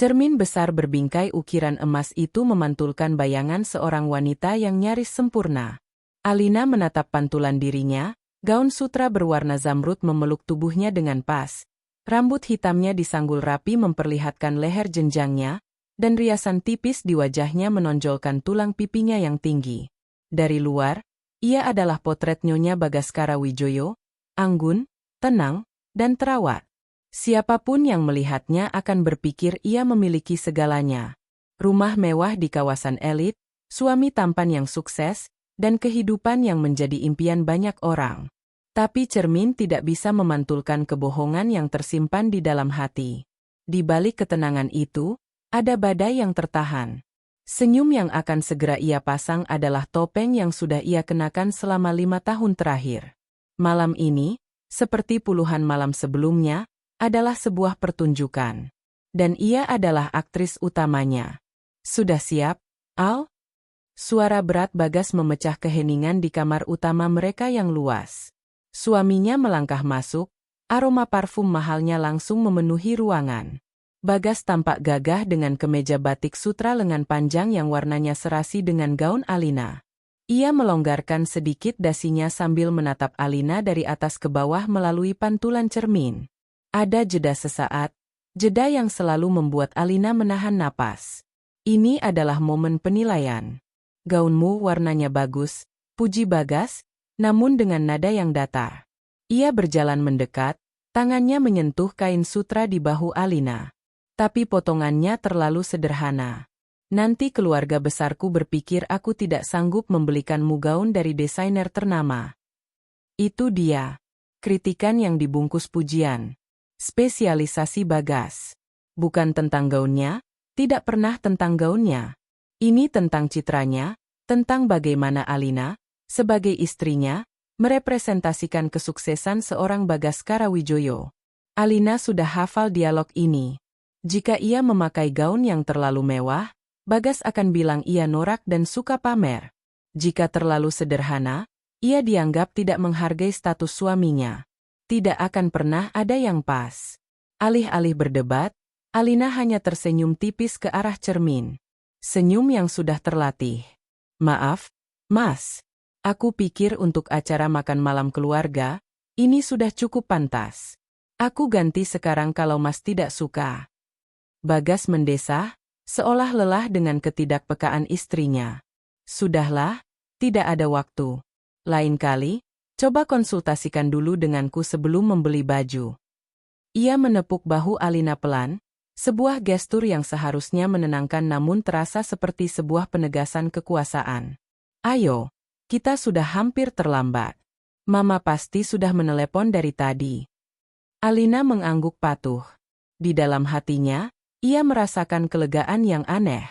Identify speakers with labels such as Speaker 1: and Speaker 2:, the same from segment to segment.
Speaker 1: Cermin besar berbingkai ukiran emas itu memantulkan bayangan seorang wanita yang nyaris sempurna. Alina menatap pantulan dirinya, gaun sutra berwarna zamrud memeluk tubuhnya dengan pas. Rambut hitamnya disanggul rapi memperlihatkan leher jenjangnya, dan riasan tipis di wajahnya menonjolkan tulang pipinya yang tinggi. Dari luar, ia adalah potret Nyonya Bagaskara Wijoyo, anggun, tenang, dan terawat. Siapapun yang melihatnya akan berpikir ia memiliki segalanya. Rumah mewah di kawasan elit, suami tampan yang sukses, dan kehidupan yang menjadi impian banyak orang. Tapi cermin tidak bisa memantulkan kebohongan yang tersimpan di dalam hati. Di balik ketenangan itu, ada badai yang tertahan. Senyum yang akan segera ia pasang adalah topeng yang sudah ia kenakan selama 5 tahun terakhir. Malam ini, seperti puluhan malam sebelumnya, adalah sebuah pertunjukan. Dan ia adalah aktris utamanya. Sudah siap, Al? Suara berat Bagas memecah keheningan di kamar utama mereka yang luas. Suaminya melangkah masuk, aroma parfum mahalnya langsung memenuhi ruangan. Bagas tampak gagah dengan kemeja batik sutra lengan panjang yang warnanya serasi dengan gaun Alina. Ia melonggarkan sedikit dasinya sambil menatap Alina dari atas ke bawah melalui pantulan cermin. Ada jeda sesaat, jeda yang selalu membuat Alina menahan napas. Ini adalah momen penilaian. Gaunmu warnanya bagus, puji Bagas, namun dengan nada yang datar. Ia berjalan mendekat, tangannya menyentuh kain sutra di bahu Alina. Tapi potongannya terlalu sederhana. Nanti keluarga besarku berpikir aku tidak sanggup membelikanmu gaun dari desainer ternama. Itu dia. Kritikan yang dibungkus pujian. Spesialisasi Bagas. Bukan tentang gaunnya, tidak pernah tentang gaunnya. Ini tentang citranya, tentang bagaimana Alina, sebagai istrinya, merepresentasikan kesuksesan seorang Bagaskara Wijoyo. Alina sudah hafal dialog ini. Jika ia memakai gaun yang terlalu mewah, Bagas akan bilang ia norak dan suka pamer. Jika terlalu sederhana, ia dianggap tidak menghargai status suaminya. Tidak akan pernah ada yang pas. Alih-alih berdebat, Alina hanya tersenyum tipis ke arah cermin. Senyum yang sudah terlatih. Maaf, Mas. Aku pikir untuk acara makan malam keluarga, ini sudah cukup pantas. Aku ganti sekarang kalau Mas tidak suka. Bagas mendesah, seolah lelah dengan ketidakpekaan istrinya. Sudahlah, tidak ada waktu. Lain kali, coba konsultasikan dulu denganku sebelum membeli baju. Ia menepuk bahu Alina pelan, sebuah gestur yang seharusnya menenangkan namun terasa seperti sebuah penegasan kekuasaan. Ayo, kita sudah hampir terlambat. Mama pasti sudah menelepon dari tadi. Alina mengangguk patuh. Di dalam hatinya, ia merasakan kelegaan yang aneh.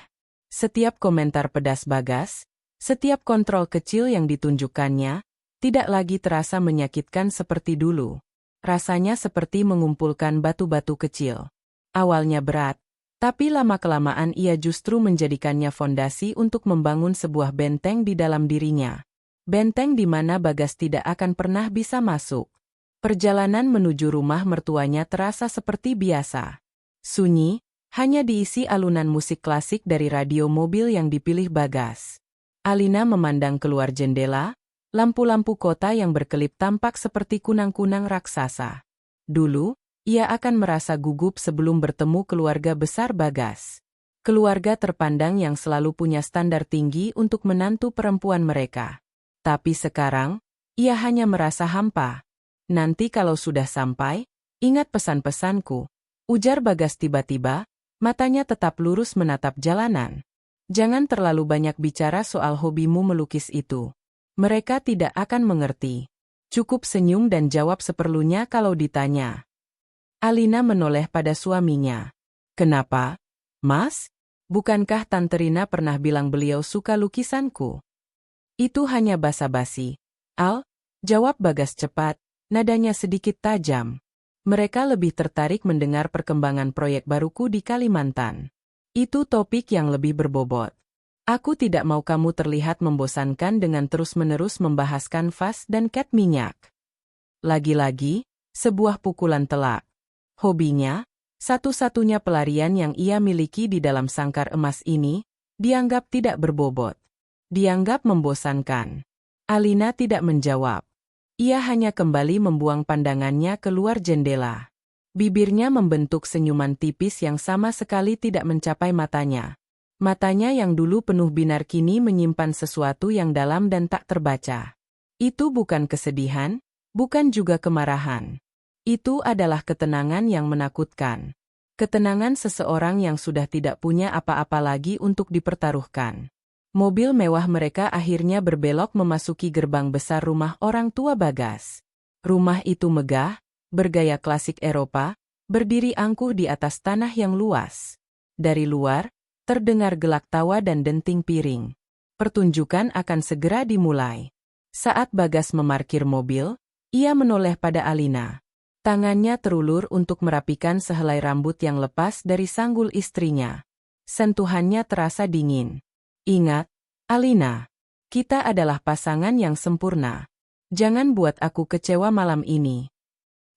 Speaker 1: Setiap komentar pedas Bagas, setiap kontrol kecil yang ditunjukkannya, tidak lagi terasa menyakitkan seperti dulu. Rasanya seperti mengumpulkan batu-batu kecil. Awalnya berat, tapi lama-kelamaan ia justru menjadikannya fondasi untuk membangun sebuah benteng di dalam dirinya. Benteng di mana Bagas tidak akan pernah bisa masuk. Perjalanan menuju rumah mertuanya terasa seperti biasa. Sunyi, hanya diisi alunan musik klasik dari radio mobil yang dipilih Bagas. Alina memandang keluar jendela, lampu-lampu kota yang berkelip tampak seperti kunang-kunang raksasa. Dulu, ia akan merasa gugup sebelum bertemu keluarga besar Bagas. Keluarga terpandang yang selalu punya standar tinggi untuk menantu perempuan mereka. Tapi sekarang, ia hanya merasa hampa. Nanti kalau sudah sampai, ingat pesan-pesanku, ujar Bagas tiba-tiba, matanya tetap lurus menatap jalanan. Jangan terlalu banyak bicara soal hobimu melukis itu. Mereka tidak akan mengerti. Cukup senyum dan jawab seperlunya kalau ditanya. Alina menoleh pada suaminya. Kenapa, Mas? Bukankah Tante Rina pernah bilang beliau suka lukisanku? Itu hanya basa-basi. Al, jawab Bagas cepat, nadanya sedikit tajam. Mereka lebih tertarik mendengar perkembangan proyek baruku di Kalimantan. Itu topik yang lebih berbobot. Aku tidak mau kamu terlihat membosankan dengan terus-menerus membahaskan vas dan cat minyak. Lagi-lagi, sebuah pukulan telak. Hobinya, Satu-satunya pelarian yang ia miliki di dalam sangkar emas ini, dianggap tidak berbobot. Dianggap membosankan. Alina tidak menjawab. Ia hanya kembali membuang pandangannya keluar jendela. Bibirnya membentuk senyuman tipis yang sama sekali tidak mencapai matanya. Matanya yang dulu penuh binar kini menyimpan sesuatu yang dalam dan tak terbaca. Itu bukan kesedihan, bukan juga kemarahan. Itu adalah ketenangan yang menakutkan. Ketenangan seseorang yang sudah tidak punya apa-apa lagi untuk dipertaruhkan. Mobil mewah mereka akhirnya berbelok memasuki gerbang besar rumah orang tua Bagas. Rumah itu megah, bergaya klasik Eropa, berdiri angkuh di atas tanah yang luas. Dari luar, terdengar gelak tawa dan denting piring. Pertunjukan akan segera dimulai. Saat Bagas memarkir mobil, ia menoleh pada Alina. Tangannya terulur untuk merapikan sehelai rambut yang lepas dari sanggul istrinya. Sentuhannya terasa dingin. Ingat, Alina, kita adalah pasangan yang sempurna. Jangan buat aku kecewa malam ini.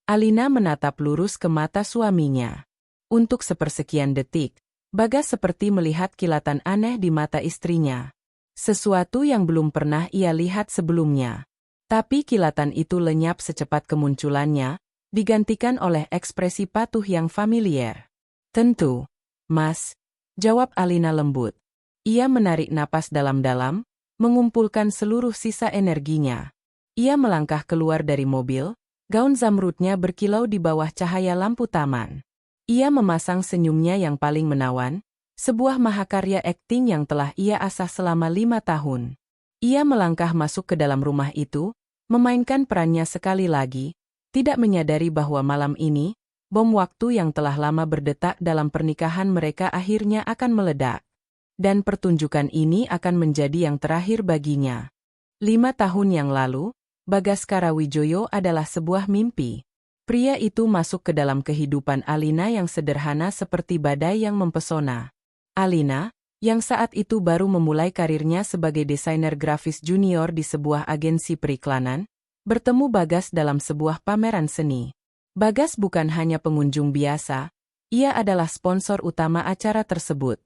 Speaker 1: Alina menatap lurus ke mata suaminya. Untuk sepersekian detik, Bagas seperti melihat kilatan aneh di mata istrinya. Sesuatu yang belum pernah ia lihat sebelumnya. Tapi kilatan itu lenyap secepat kemunculannya, digantikan oleh ekspresi patuh yang familiar. Tentu, Mas, jawab Alina lembut. Ia menarik napas dalam-dalam, mengumpulkan seluruh sisa energinya. Ia melangkah keluar dari mobil, gaun zamrudnya berkilau di bawah cahaya lampu taman. Ia memasang senyumnya yang paling menawan, sebuah mahakarya akting yang telah ia asah selama 5 tahun. Ia melangkah masuk ke dalam rumah itu, memainkan perannya sekali lagi, tidak menyadari bahwa malam ini, bom waktu yang telah lama berdetak dalam pernikahan mereka akhirnya akan meledak. Dan pertunjukan ini akan menjadi yang terakhir baginya. 5 tahun yang lalu, Bagaskara Wijoyo adalah sebuah mimpi. Pria itu masuk ke dalam kehidupan Alina yang sederhana seperti badai yang mempesona. Alina, yang saat itu baru memulai karirnya sebagai desainer grafis junior di sebuah agensi periklanan, bertemu Bagas dalam sebuah pameran seni. Bagas bukan hanya pengunjung biasa, ia adalah sponsor utama acara tersebut.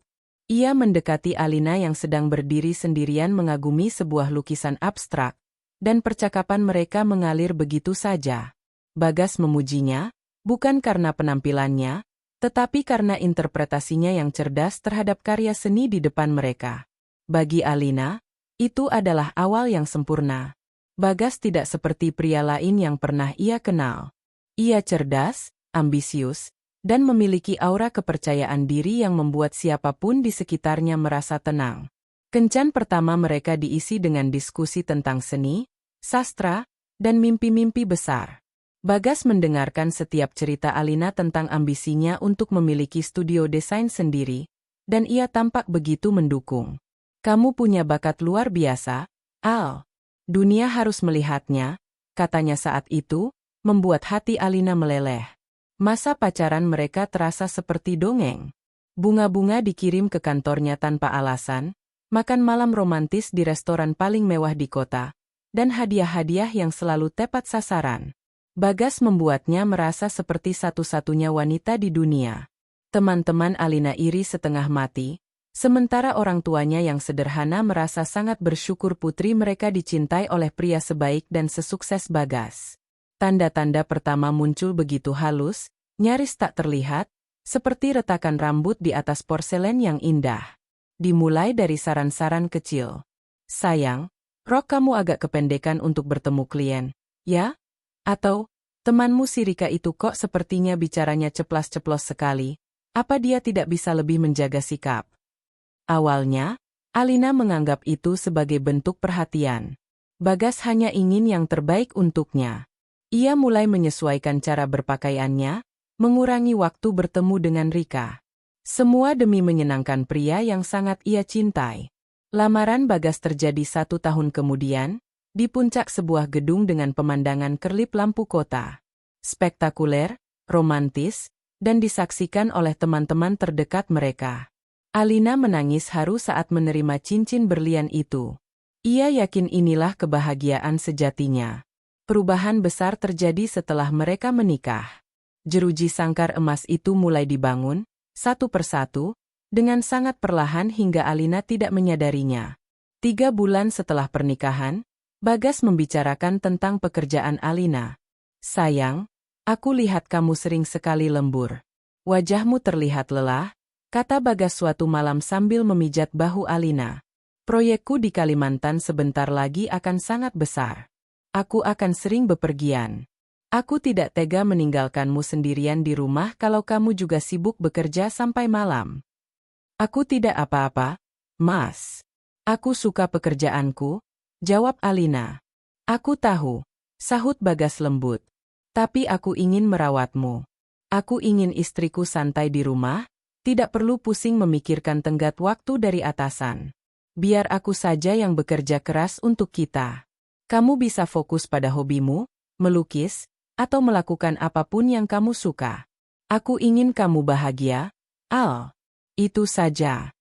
Speaker 1: Ia mendekati Alina yang sedang berdiri sendirian mengagumi sebuah lukisan abstrak, dan percakapan mereka mengalir begitu saja. Bagas memujinya, bukan karena penampilannya, tetapi karena interpretasinya yang cerdas terhadap karya seni di depan mereka. Bagi Alina, itu adalah awal yang sempurna. Bagas tidak seperti pria lain yang pernah ia kenal. Ia cerdas, ambisius, dan memiliki aura kepercayaan diri yang membuat siapapun di sekitarnya merasa tenang. Kencan pertama mereka diisi dengan diskusi tentang seni, sastra, dan mimpi-mimpi besar. Bagas mendengarkan setiap cerita Alina tentang ambisinya untuk memiliki studio desain sendiri, dan ia tampak begitu mendukung. Kamu punya bakat luar biasa, Al. Dunia harus melihatnya, katanya saat itu, membuat hati Alina meleleh. Masa pacaran mereka terasa seperti dongeng. Bunga-bunga dikirim ke kantornya tanpa alasan, makan malam romantis di restoran paling mewah di kota, dan hadiah-hadiah yang selalu tepat sasaran. Bagas membuatnya merasa seperti satu-satunya wanita di dunia. Teman-teman Alina iri setengah mati, sementara orang tuanya yang sederhana merasa sangat bersyukur putri mereka dicintai oleh pria sebaik dan sesukses Bagas. Tanda-tanda pertama muncul begitu halus, nyaris tak terlihat, seperti retakan rambut di atas porselen yang indah. Dimulai dari saran-saran kecil. Sayang, rok kamu agak kependekan untuk bertemu klien, ya? Atau, temanmu si Rika itu kok sepertinya bicaranya ceplas-ceplos sekali, apa dia tidak bisa lebih menjaga sikap? Awalnya, Alina menganggap itu sebagai bentuk perhatian. Bagas hanya ingin yang terbaik untuknya. Ia mulai menyesuaikan cara berpakaiannya, mengurangi waktu bertemu dengan Rika. Semua demi menyenangkan pria yang sangat ia cintai. Lamaran Bagas terjadi 1 tahun kemudian, di puncak sebuah gedung dengan pemandangan kerlip lampu kota. Spektakuler, romantis, dan disaksikan oleh teman-teman terdekat mereka. Alina menangis haru saat menerima cincin berlian itu. Ia yakin inilah kebahagiaan sejatinya. Perubahan besar terjadi setelah mereka menikah. Jeruji sangkar emas itu mulai dibangun, satu persatu, dengan sangat perlahan hingga Alina tidak menyadarinya. 3 bulan setelah pernikahan, Bagas membicarakan tentang pekerjaan Alina. "Sayang, aku lihat kamu sering sekali lembur. Wajahmu terlihat lelah," kata Bagas suatu malam sambil memijat bahu Alina. "Proyekku di Kalimantan sebentar lagi akan sangat besar. Aku akan sering bepergian. Aku tidak tega meninggalkanmu sendirian di rumah kalau kamu juga sibuk bekerja sampai malam." "Aku tidak apa-apa, Mas. Aku suka pekerjaanku," jawab Alina. "Aku tahu," sahut Bagas lembut. "Tapi aku ingin merawatmu. Aku ingin istriku santai di rumah, tidak perlu pusing memikirkan tenggat waktu dari atasan. Biar aku saja yang bekerja keras untuk kita. Kamu bisa fokus pada hobimu, melukis, atau melakukan apapun yang kamu suka. Aku ingin kamu bahagia, Al. Itu saja."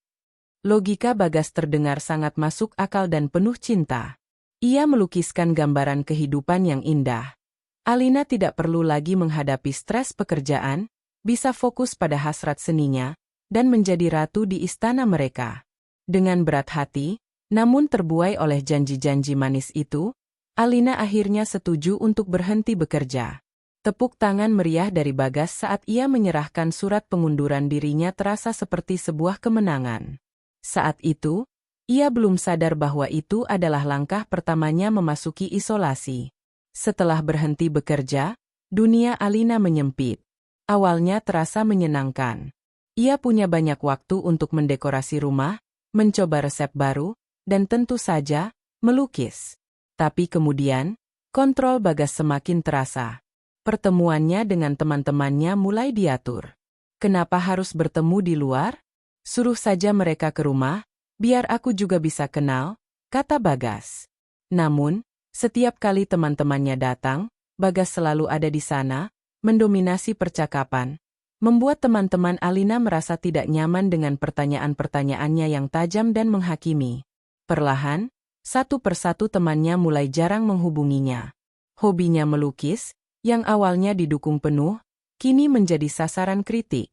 Speaker 1: Logika Bagas terdengar sangat masuk akal dan penuh cinta. Ia melukiskan gambaran kehidupan yang indah. Alina tidak perlu lagi menghadapi stres pekerjaan, bisa fokus pada hasrat seninya, dan menjadi ratu di istana mereka. Dengan berat hati, namun terbuai oleh janji-janji manis itu, Alina akhirnya setuju untuk berhenti bekerja. Tepuk tangan meriah dari Bagas saat ia menyerahkan surat pengunduran dirinya terasa seperti sebuah kemenangan. Saat itu, ia belum sadar bahwa itu adalah langkah pertamanya memasuki isolasi. Setelah berhenti bekerja, dunia Alina menyempit. Awalnya terasa menyenangkan. Ia punya banyak waktu untuk mendekorasi rumah, mencoba resep baru, dan tentu saja, melukis. Tapi kemudian, kontrol Bagas semakin terasa. Pertemuannya dengan teman-temannya mulai diatur. "Kenapa harus bertemu di luar? Suruh saja mereka ke rumah, biar aku juga bisa kenal," kata Bagas. Namun, setiap kali teman-temannya datang, Bagas selalu ada di sana, mendominasi percakapan, membuat teman-teman Alina merasa tidak nyaman dengan pertanyaan-pertanyaannya yang tajam dan menghakimi. Perlahan, satu persatu temannya mulai jarang menghubunginya. Hobinya melukis, yang awalnya didukung penuh, kini menjadi sasaran kritik.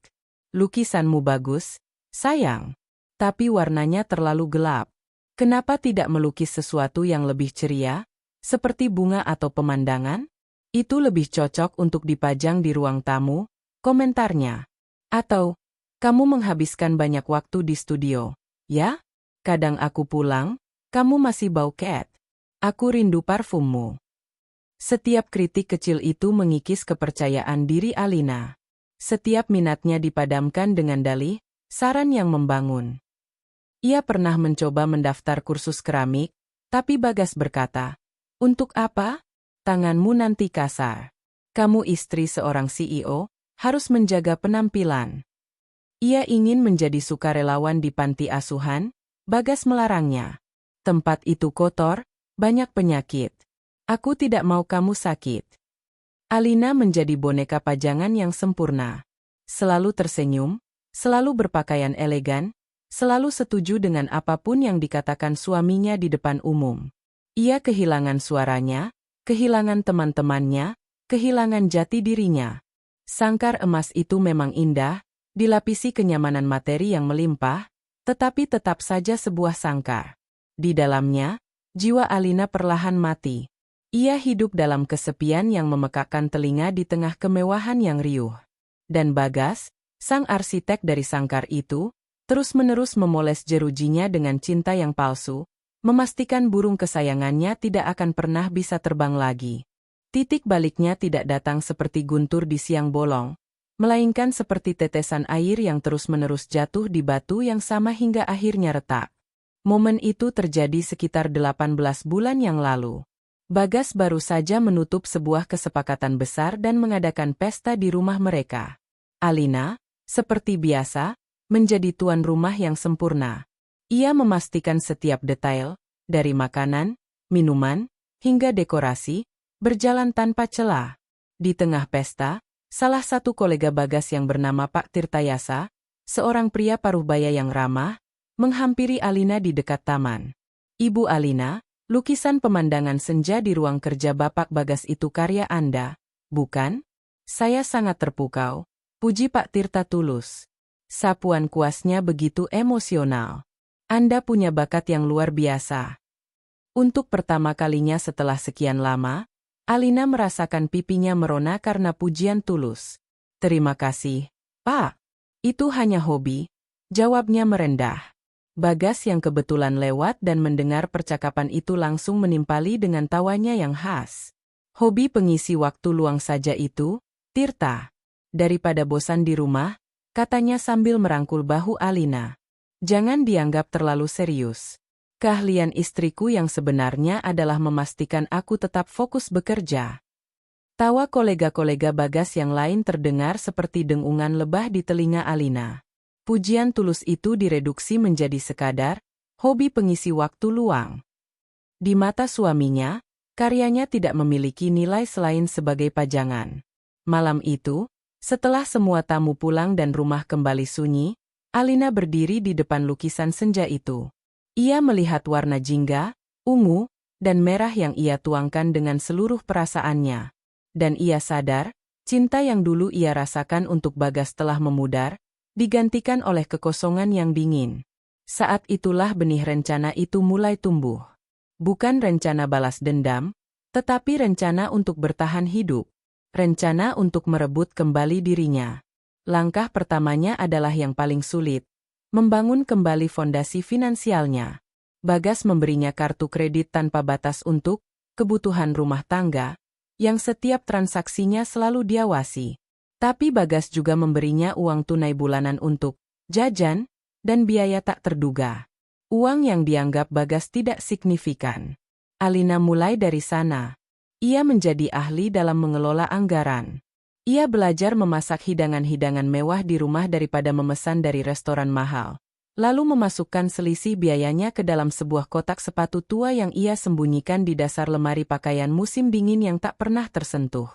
Speaker 1: "Lukisanmu bagus, sayang. Tapi warnanya terlalu gelap. Kenapa tidak melukis sesuatu yang lebih ceria, seperti bunga atau pemandangan? Itu lebih cocok untuk dipajang di ruang tamu," komentarnya. "Atau, kamu menghabiskan banyak waktu di studio, ya? Kadang aku pulang, kamu masih bau cat. Aku rindu parfummu." Setiap kritik kecil itu mengikis kepercayaan diri Alina. Setiap minatnya dipadamkan dengan dalih, saran yang membangun. Ia pernah mencoba mendaftar kursus keramik, tapi Bagas berkata, "Untuk apa? Tanganmu nanti kasar. Kamu istri seorang CEO, harus menjaga penampilan." Ia ingin menjadi sukarelawan di panti asuhan, Bagas melarangnya. "Tempat itu kotor, banyak penyakit. Aku tidak mau kamu sakit." Alina menjadi boneka pajangan yang sempurna. Selalu tersenyum, selalu berpakaian elegan, selalu setuju dengan apapun yang dikatakan suaminya di depan umum. Ia kehilangan suaranya, kehilangan teman-temannya, kehilangan jati dirinya. Sangkar emas itu memang indah, dilapisi kenyamanan materi yang melimpah, tetapi tetap saja sebuah sangkar. Di dalamnya, jiwa Alina perlahan mati. Ia hidup dalam kesepian yang memekakkan telinga di tengah kemewahan yang riuh. Dan Bagas, sang arsitek dari sangkar itu, terus-menerus memoles jerujinya dengan cinta yang palsu, memastikan burung kesayangannya tidak akan pernah bisa terbang lagi. Titik baliknya tidak datang seperti guntur di siang bolong, melainkan seperti tetesan air yang terus-menerus jatuh di batu yang sama hingga akhirnya retak. Momen itu terjadi sekitar 18 bulan yang lalu. Bagas baru saja menutup sebuah kesepakatan besar dan mengadakan pesta di rumah mereka. Alina, seperti biasa, menjadi tuan rumah yang sempurna. Ia memastikan setiap detail, dari makanan, minuman, hingga dekorasi, berjalan tanpa celah. Di tengah pesta, salah satu kolega Bagas yang bernama Pak Tirtayasa, seorang pria paruhbaya yang ramah, menghampiri Alina di dekat taman. "Ibu Alina, lukisan pemandangan senja di ruang kerja Bapak Bagas itu karya Anda, bukan?" Saya sangat terpukau, puji Pak Tirta tulus. Sapuan kuasnya begitu emosional. Anda punya bakat yang luar biasa. Untuk pertama kalinya setelah sekian lama, Alina merasakan pipinya merona karena pujian tulus. Terima kasih, Pak. Itu hanya hobi, jawabnya merendah. Bagas yang kebetulan lewat dan mendengar percakapan itu langsung menimpali dengan tawanya yang khas. Hobi pengisi waktu luang saja itu, Tirta. Daripada bosan di rumah, katanya sambil merangkul bahu Alina. Jangan dianggap terlalu serius. Keahlian istriku yang sebenarnya adalah memastikan aku tetap fokus bekerja. Tawa kolega-kolega Bagas yang lain terdengar seperti dengungan lebah di telinga Alina. Pujian tulus itu direduksi menjadi sekadar hobi pengisi waktu luang. Di mata suaminya, karyanya tidak memiliki nilai selain sebagai pajangan. Malam itu, setelah semua tamu pulang dan rumah kembali sunyi, Alina berdiri di depan lukisan senja itu. Ia melihat warna jingga, ungu, dan merah yang ia tuangkan dengan seluruh perasaannya. Dan ia sadar, cinta yang dulu ia rasakan untuk Bagas telah memudar, digantikan oleh kekosongan yang dingin. Saat itulah benih rencana itu mulai tumbuh. Bukan rencana balas dendam, tetapi rencana untuk bertahan hidup. Rencana untuk merebut kembali dirinya. Langkah pertamanya adalah yang paling sulit. Membangun kembali fondasi finansialnya. Bagas memberinya kartu kredit tanpa batas untuk kebutuhan rumah tangga, yang setiap transaksinya selalu diawasi. Tapi Bagas juga memberinya uang tunai bulanan untuk jajan dan biaya tak terduga. Uang yang dianggap Bagas tidak signifikan. Alina mulai dari sana. Ia menjadi ahli dalam mengelola anggaran. Ia belajar memasak hidangan-hidangan mewah di rumah daripada memesan dari restoran mahal. Lalu memasukkan selisih biayanya ke dalam sebuah kotak sepatu tua yang ia sembunyikan di dasar lemari pakaian musim dingin yang tak pernah tersentuh.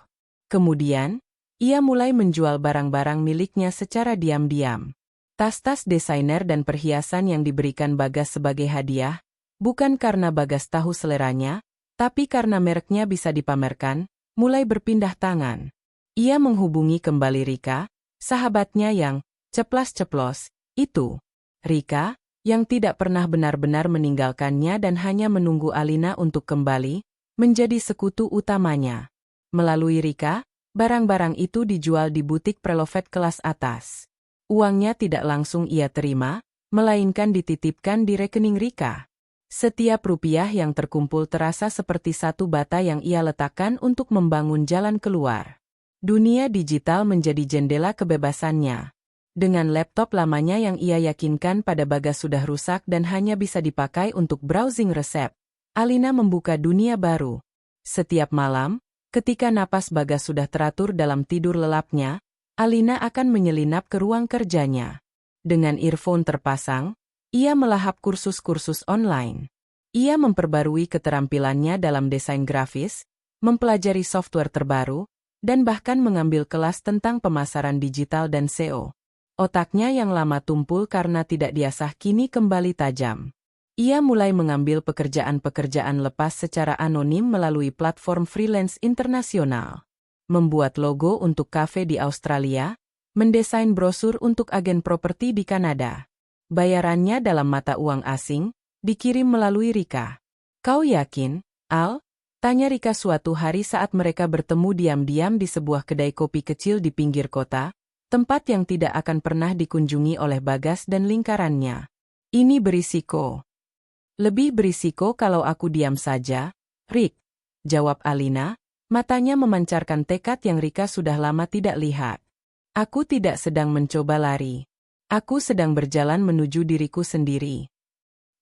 Speaker 1: Kemudian, ia mulai menjual barang-barang miliknya secara diam-diam. Tas-tas desainer dan perhiasan yang diberikan Bagas sebagai hadiah, bukan karena Bagas tahu seleranya, tapi karena mereknya bisa dipamerkan, mulai berpindah tangan. Ia menghubungi kembali Rika, sahabatnya yang ceplas-ceplos, itu. Rika, yang tidak pernah benar-benar meninggalkannya dan hanya menunggu Alina untuk kembali, menjadi sekutu utamanya. Melalui Rika, barang-barang itu dijual di butik preloved kelas atas. Uangnya tidak langsung ia terima, melainkan dititipkan di rekening Rika. Setiap rupiah yang terkumpul terasa seperti satu bata yang ia letakkan untuk membangun jalan keluar. Dunia digital menjadi jendela kebebasannya. Dengan laptop lamanya yang ia yakinkan pada Bagas sudah rusak dan hanya bisa dipakai untuk browsing resep, Alina membuka dunia baru. Setiap malam, ketika napas Bagas sudah teratur dalam tidur lelapnya, Alina akan menyelinap ke ruang kerjanya. Dengan earphone terpasang, ia melahap kursus-kursus online. Ia memperbarui keterampilannya dalam desain grafis, mempelajari software terbaru, dan bahkan mengambil kelas tentang pemasaran digital dan SEO. Otaknya yang lama tumpul karena tidak diasah kini kembali tajam. Ia mulai mengambil pekerjaan-pekerjaan lepas secara anonim melalui platform freelance internasional. Membuat logo untuk kafe di Australia, mendesain brosur untuk agen properti di Kanada. Bayarannya dalam mata uang asing, dikirim melalui Rika. "Kau yakin, Al?" tanya Rika suatu hari saat mereka bertemu diam-diam di sebuah kedai kopi kecil di pinggir kota, tempat yang tidak akan pernah dikunjungi oleh Bagas dan lingkarannya. "Ini berisiko." "Lebih berisiko kalau aku diam saja, Rick," jawab Alina, matanya memancarkan tekad yang Rika sudah lama tidak lihat. "Aku tidak sedang mencoba lari. Aku sedang berjalan menuju diriku sendiri."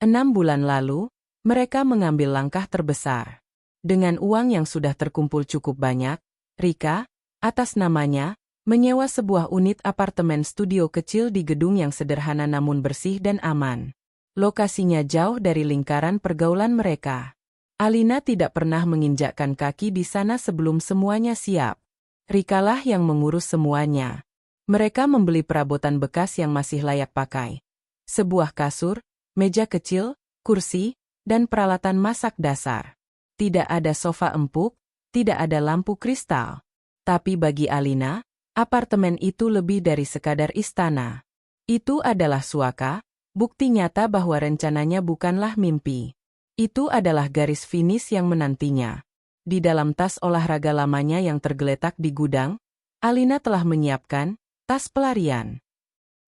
Speaker 1: 6 bulan lalu, mereka mengambil langkah terbesar. Dengan uang yang sudah terkumpul cukup banyak, Rika, atas namanya, menyewa sebuah unit apartemen studio kecil di gedung yang sederhana namun bersih dan aman. Lokasinya jauh dari lingkaran pergaulan mereka. Alina tidak pernah menginjakkan kaki di sana sebelum semuanya siap. Rikalah yang mengurus semuanya. Mereka membeli perabotan bekas yang masih layak pakai. Sebuah kasur, meja kecil, kursi, dan peralatan masak dasar. Tidak ada sofa empuk, tidak ada lampu kristal. Tapi bagi Alina, apartemen itu lebih dari sekadar istana. Itu adalah suaka, bukti nyata bahwa rencananya bukanlah mimpi. Itu adalah garis finish yang menantinya. Di dalam tas olahraga lamanya yang tergeletak di gudang, Alina telah menyiapkan tas pelarian.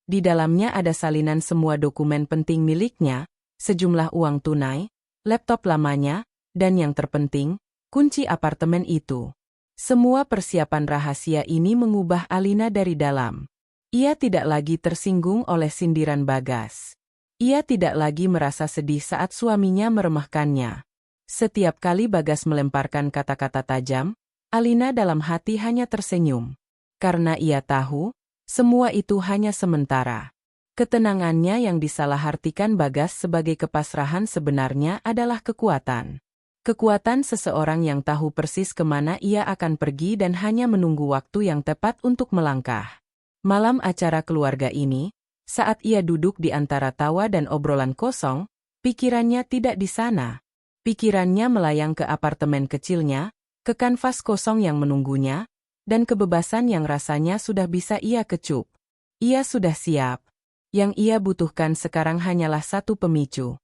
Speaker 1: Di dalamnya ada salinan semua dokumen penting miliknya, sejumlah uang tunai, laptop lamanya, dan yang terpenting, kunci apartemen itu. Semua persiapan rahasia ini mengubah Alina dari dalam. Ia tidak lagi tersinggung oleh sindiran Bagas. Ia tidak lagi merasa sedih saat suaminya meremehkannya. Setiap kali Bagas melemparkan kata-kata tajam, Alina dalam hati hanya tersenyum. Karena ia tahu, semua itu hanya sementara. Ketenangannya yang disalahartikan Bagas sebagai kepasrahan sebenarnya adalah kekuatan. Kekuatan seseorang yang tahu persis kemana ia akan pergi dan hanya menunggu waktu yang tepat untuk melangkah. Malam acara keluarga ini, saat ia duduk di antara tawa dan obrolan kosong, pikirannya tidak di sana. Pikirannya melayang ke apartemen kecilnya, ke kanvas kosong yang menunggunya, dan kebebasan yang rasanya sudah bisa ia kecup. Ia sudah siap. Yang ia butuhkan sekarang hanyalah satu pemicu.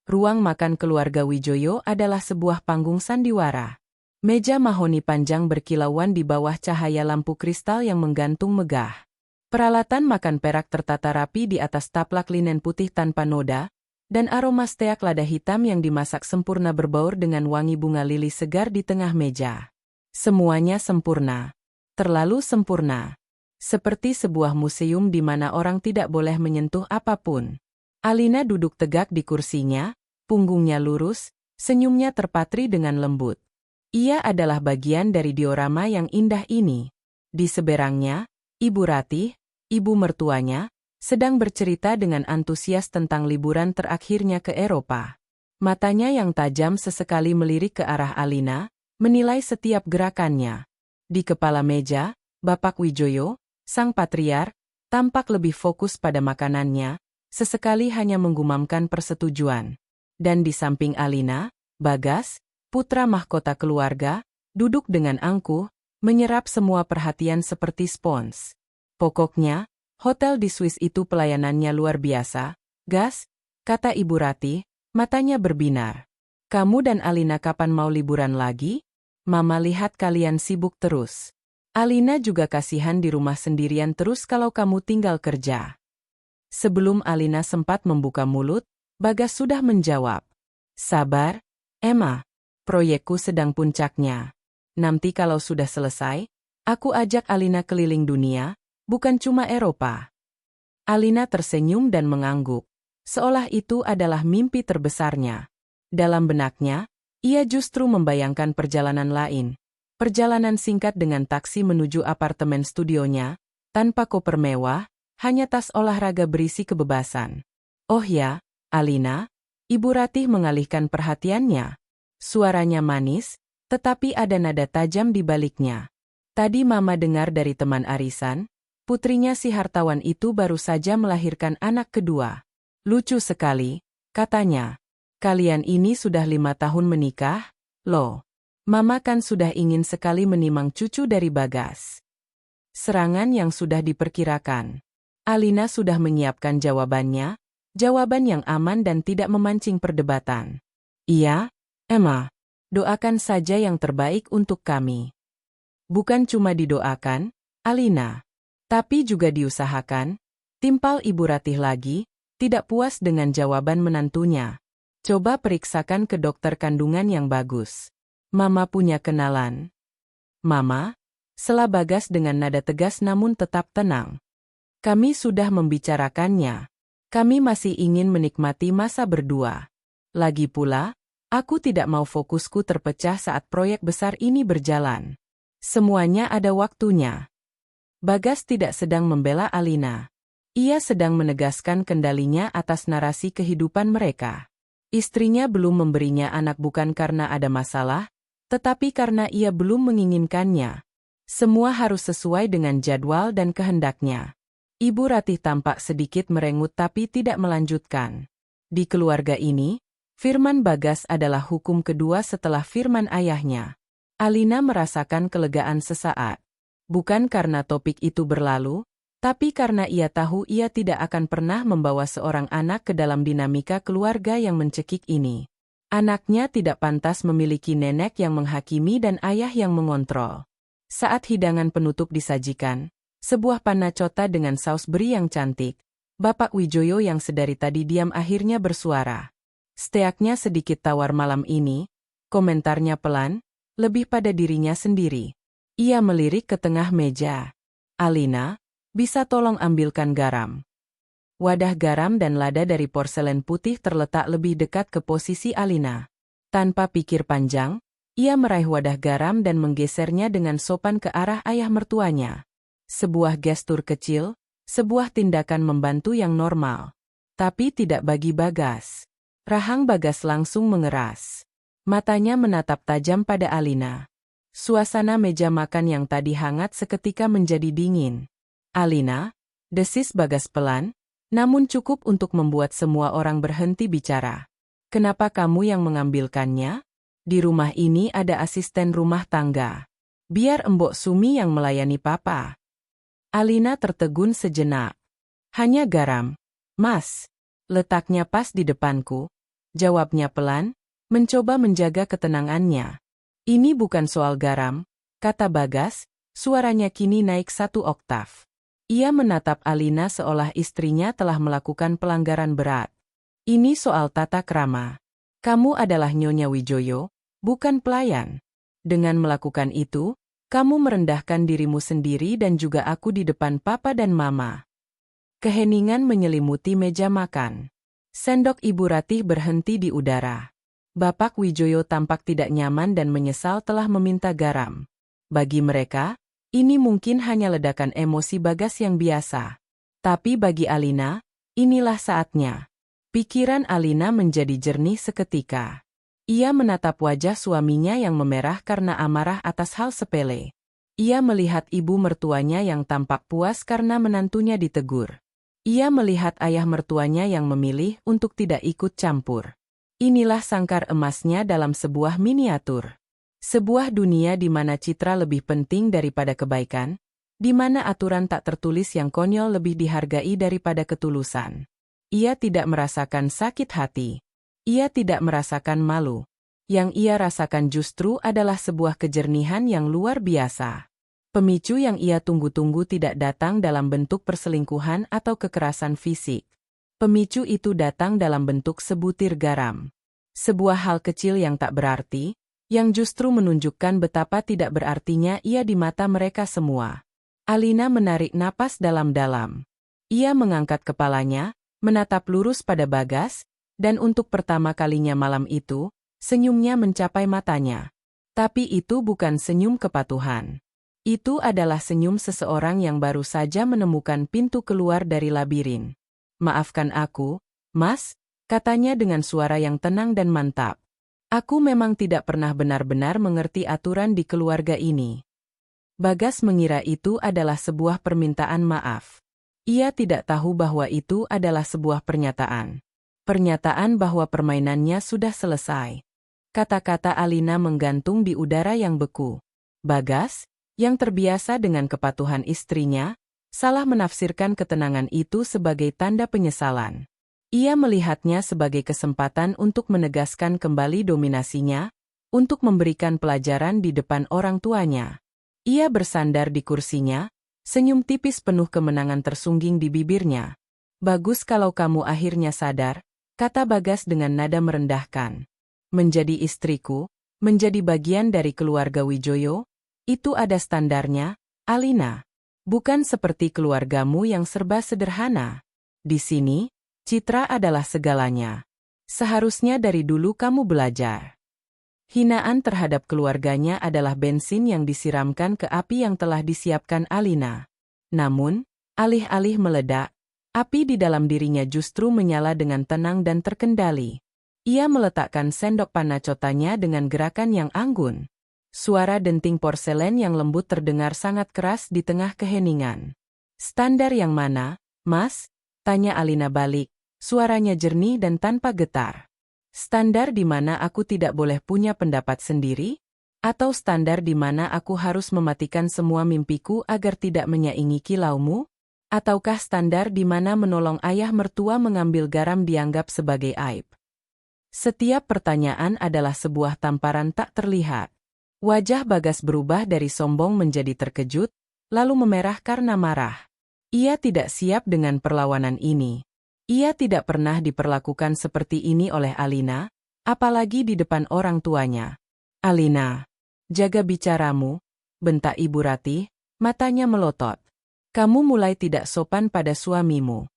Speaker 1: Ruang makan keluarga Wijoyo adalah sebuah panggung sandiwara. Meja mahoni panjang berkilauan di bawah cahaya lampu kristal yang menggantung megah. Peralatan makan perak tertata rapi di atas taplak linen putih tanpa noda, dan aroma steak lada hitam yang dimasak sempurna berbaur dengan wangi bunga lili segar di tengah meja. Semuanya sempurna. Terlalu sempurna. Seperti sebuah museum di mana orang tidak boleh menyentuh apapun. Alina duduk tegak di kursinya, punggungnya lurus, senyumnya terpatri dengan lembut. Ia adalah bagian dari diorama yang indah ini. Di seberangnya, Ibu Ratih, ibu mertuanya, sedang bercerita dengan antusias tentang liburan terakhirnya ke Eropa. Matanya yang tajam sesekali melirik ke arah Alina, menilai setiap gerakannya. Di kepala meja, Bapak Wijoyo, sang patriark, tampak lebih fokus pada makanannya, sesekali hanya menggumamkan persetujuan. Dan di samping Alina, Bagas, putra mahkota keluarga, duduk dengan angkuh, menyerap semua perhatian seperti spons. Pokoknya, hotel di Swiss itu pelayanannya luar biasa, Gas, kata Ibu Ratih, matanya berbinar. Kamu dan Alina kapan mau liburan lagi? Mama lihat kalian sibuk terus. Alina juga kasihan di rumah sendirian terus kalau kamu tinggal kerja. Sebelum Alina sempat membuka mulut, Bagas sudah menjawab. Sabar, Emma. Proyekku sedang puncaknya. Nanti kalau sudah selesai, aku ajak Alina keliling dunia, bukan cuma Eropa. Alina tersenyum dan mengangguk, seolah itu adalah mimpi terbesarnya. Dalam benaknya, ia justru membayangkan perjalanan lain. Perjalanan singkat dengan taksi menuju apartemen studionya, tanpa koper mewah, hanya tas olahraga berisi kebebasan. Oh ya, Alina, Ibu Ratih mengalihkan perhatiannya. Suaranya manis, tetapi ada nada tajam di baliknya. Tadi Mama dengar dari teman arisan, putrinya si hartawan itu baru saja melahirkan anak kedua. Lucu sekali, katanya. Kalian ini sudah 5 tahun menikah, loh. Mama kan sudah ingin sekali menimang cucu dari Bagas. Serangan yang sudah diperkirakan. Alina sudah menyiapkan jawabannya, jawaban yang aman dan tidak memancing perdebatan. Iya, Emma, doakan saja yang terbaik untuk kami. Bukan cuma didoakan, Alina, tapi juga diusahakan, timpal Ibu Ratih lagi, tidak puas dengan jawaban menantunya. Coba periksakan ke dokter kandungan yang bagus. Mama punya kenalan. Mama, sela Bagas dengan nada tegas namun tetap tenang. Kami sudah membicarakannya. Kami masih ingin menikmati masa berdua. Lagi pula, aku tidak mau fokusku terpecah saat proyek besar ini berjalan. Semuanya ada waktunya. Bagas tidak sedang membela Alina. Ia sedang menegaskan kendalinya atas narasi kehidupan mereka. Istrinya belum memberinya anak bukan karena ada masalah, tetapi karena ia belum menginginkannya. Semua harus sesuai dengan jadwal dan kehendaknya. Ibu Ratih tampak sedikit merengut tapi tidak melanjutkan. Di keluarga ini, firman Bagas adalah hukum kedua setelah firman ayahnya. Alina merasakan kelegaan sesaat. Bukan karena topik itu berlalu, tapi karena ia tahu ia tidak akan pernah membawa seorang anak ke dalam dinamika keluarga yang mencekik ini. Anaknya tidak pantas memiliki nenek yang menghakimi dan ayah yang mengontrol. Saat hidangan penutup disajikan, sebuah panna cotta dengan saus beri yang cantik, Bapak Wijoyo yang sedari tadi diam akhirnya bersuara. Setiaknya sedikit tawar malam ini, komentarnya pelan, lebih pada dirinya sendiri. Ia melirik ke tengah meja. Alina, bisa tolong ambilkan garam. Wadah garam dan lada dari porselen putih terletak lebih dekat ke posisi Alina. Tanpa pikir panjang, ia meraih wadah garam dan menggesernya dengan sopan ke arah ayah mertuanya. Sebuah gestur kecil, sebuah tindakan membantu yang normal. Tapi tidak bagi Bagas. Rahang Bagas langsung mengeras. Matanya menatap tajam pada Alina. Suasana meja makan yang tadi hangat seketika menjadi dingin. Alina, desis Bagas pelan, namun cukup untuk membuat semua orang berhenti bicara. Kenapa kamu yang mengambilkannya? Di rumah ini ada asisten rumah tangga. Biar Mbok Sumi yang melayani papa. Alina tertegun sejenak. Hanya garam. Mas, letaknya pas di depanku. Jawabnya pelan, mencoba menjaga ketenangannya. Ini bukan soal garam, kata Bagas, suaranya kini naik 1 oktav. Ia menatap Alina seolah istrinya telah melakukan pelanggaran berat. Ini soal tata krama. Kamu adalah Nyonya Wijoyo, bukan pelayan. Dengan melakukan itu, kamu merendahkan dirimu sendiri dan juga aku di depan papa dan mama. Keheningan menyelimuti meja makan. Sendok Ibu Ratih berhenti di udara. Bapak Wijoyo tampak tidak nyaman dan menyesal telah meminta garam. Bagi mereka, ini mungkin hanya ledakan emosi Bagas yang biasa. Tapi bagi Alina, inilah saatnya. Pikiran Alina menjadi jernih seketika. Ia menatap wajah suaminya yang memerah karena amarah atas hal sepele. Ia melihat ibu mertuanya yang tampak puas karena menantunya ditegur. Ia melihat ayah mertuanya yang memilih untuk tidak ikut campur. Inilah sangkar emasnya dalam sebuah miniatur. Sebuah dunia di mana citra lebih penting daripada kebaikan, di mana aturan tak tertulis yang konyol lebih dihargai daripada ketulusan. Ia tidak merasakan sakit hati. Ia tidak merasakan malu. Yang ia rasakan justru adalah sebuah kejernihan yang luar biasa. Pemicu yang ia tunggu-tunggu tidak datang dalam bentuk perselingkuhan atau kekerasan fisik. Pemicu itu datang dalam bentuk sebutir garam. Sebuah hal kecil yang tak berarti, yang justru menunjukkan betapa tidak berartinya ia di mata mereka semua. Alina menarik napas dalam-dalam. Ia mengangkat kepalanya, menatap lurus pada Bagas, dan untuk pertama kalinya malam itu, senyumnya mencapai matanya. Tapi itu bukan senyum kepatuhan. Itu adalah senyum seseorang yang baru saja menemukan pintu keluar dari labirin. Maafkan aku, Mas, katanya dengan suara yang tenang dan mantap. Aku memang tidak pernah benar-benar mengerti aturan di keluarga ini. Bagas mengira itu adalah sebuah permintaan maaf. Ia tidak tahu bahwa itu adalah sebuah pernyataan. Pernyataan bahwa permainannya sudah selesai. Kata-kata Alina menggantung di udara yang beku. Bagas, yang terbiasa dengan kepatuhan istrinya, salah menafsirkan ketenangan itu sebagai tanda penyesalan. Ia melihatnya sebagai kesempatan untuk menegaskan kembali dominasinya, untuk memberikan pelajaran di depan orang tuanya. Ia bersandar di kursinya, senyum tipis penuh kemenangan tersungging di bibirnya. Bagus kalau kamu akhirnya sadar, kata Bagas dengan nada merendahkan. Menjadi istriku, menjadi bagian dari keluarga Wijoyo, itu ada standarnya, Alina. Bukan seperti keluargamu yang serba sederhana. Di sini, citra adalah segalanya. Seharusnya dari dulu kamu belajar. Hinaan terhadap keluarganya adalah bensin yang disiramkan ke api yang telah disiapkan Alina. Namun, alih-alih meledak, api di dalam dirinya justru menyala dengan tenang dan terkendali. Ia meletakkan sendok panna-cottanya dengan gerakan yang anggun. Suara denting porselen yang lembut terdengar sangat keras di tengah keheningan. Standar yang mana, Mas? Tanya Alina balik, suaranya jernih dan tanpa getar. Standar di mana aku tidak boleh punya pendapat sendiri? Atau standar di mana aku harus mematikan semua mimpiku agar tidak menyaingi kilaumu? Ataukah standar di mana menolong ayah mertua mengambil garam dianggap sebagai aib? Setiap pertanyaan adalah sebuah tamparan tak terlihat. Wajah Bagas berubah dari sombong menjadi terkejut, lalu memerah karena marah. Ia tidak siap dengan perlawanan ini. Ia tidak pernah diperlakukan seperti ini oleh Alina, apalagi di depan orang tuanya. Alina, jaga bicaramu, bentak Ibu Ratih, matanya melotot. Kamu mulai tidak sopan pada suamimu.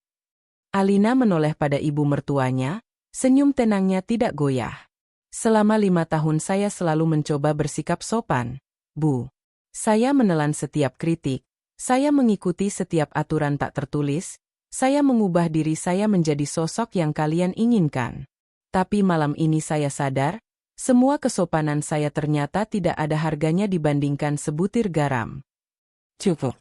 Speaker 1: Alina menoleh pada ibu mertuanya, senyum tenangnya tidak goyah. Selama 5 tahun saya selalu mencoba bersikap sopan, Bu. Saya menelan setiap kritik, saya mengikuti setiap aturan tak tertulis, saya mengubah diri saya menjadi sosok yang kalian inginkan. Tapi malam ini saya sadar, semua kesopanan saya ternyata tidak ada harganya dibandingkan sebutir garam. Cukup.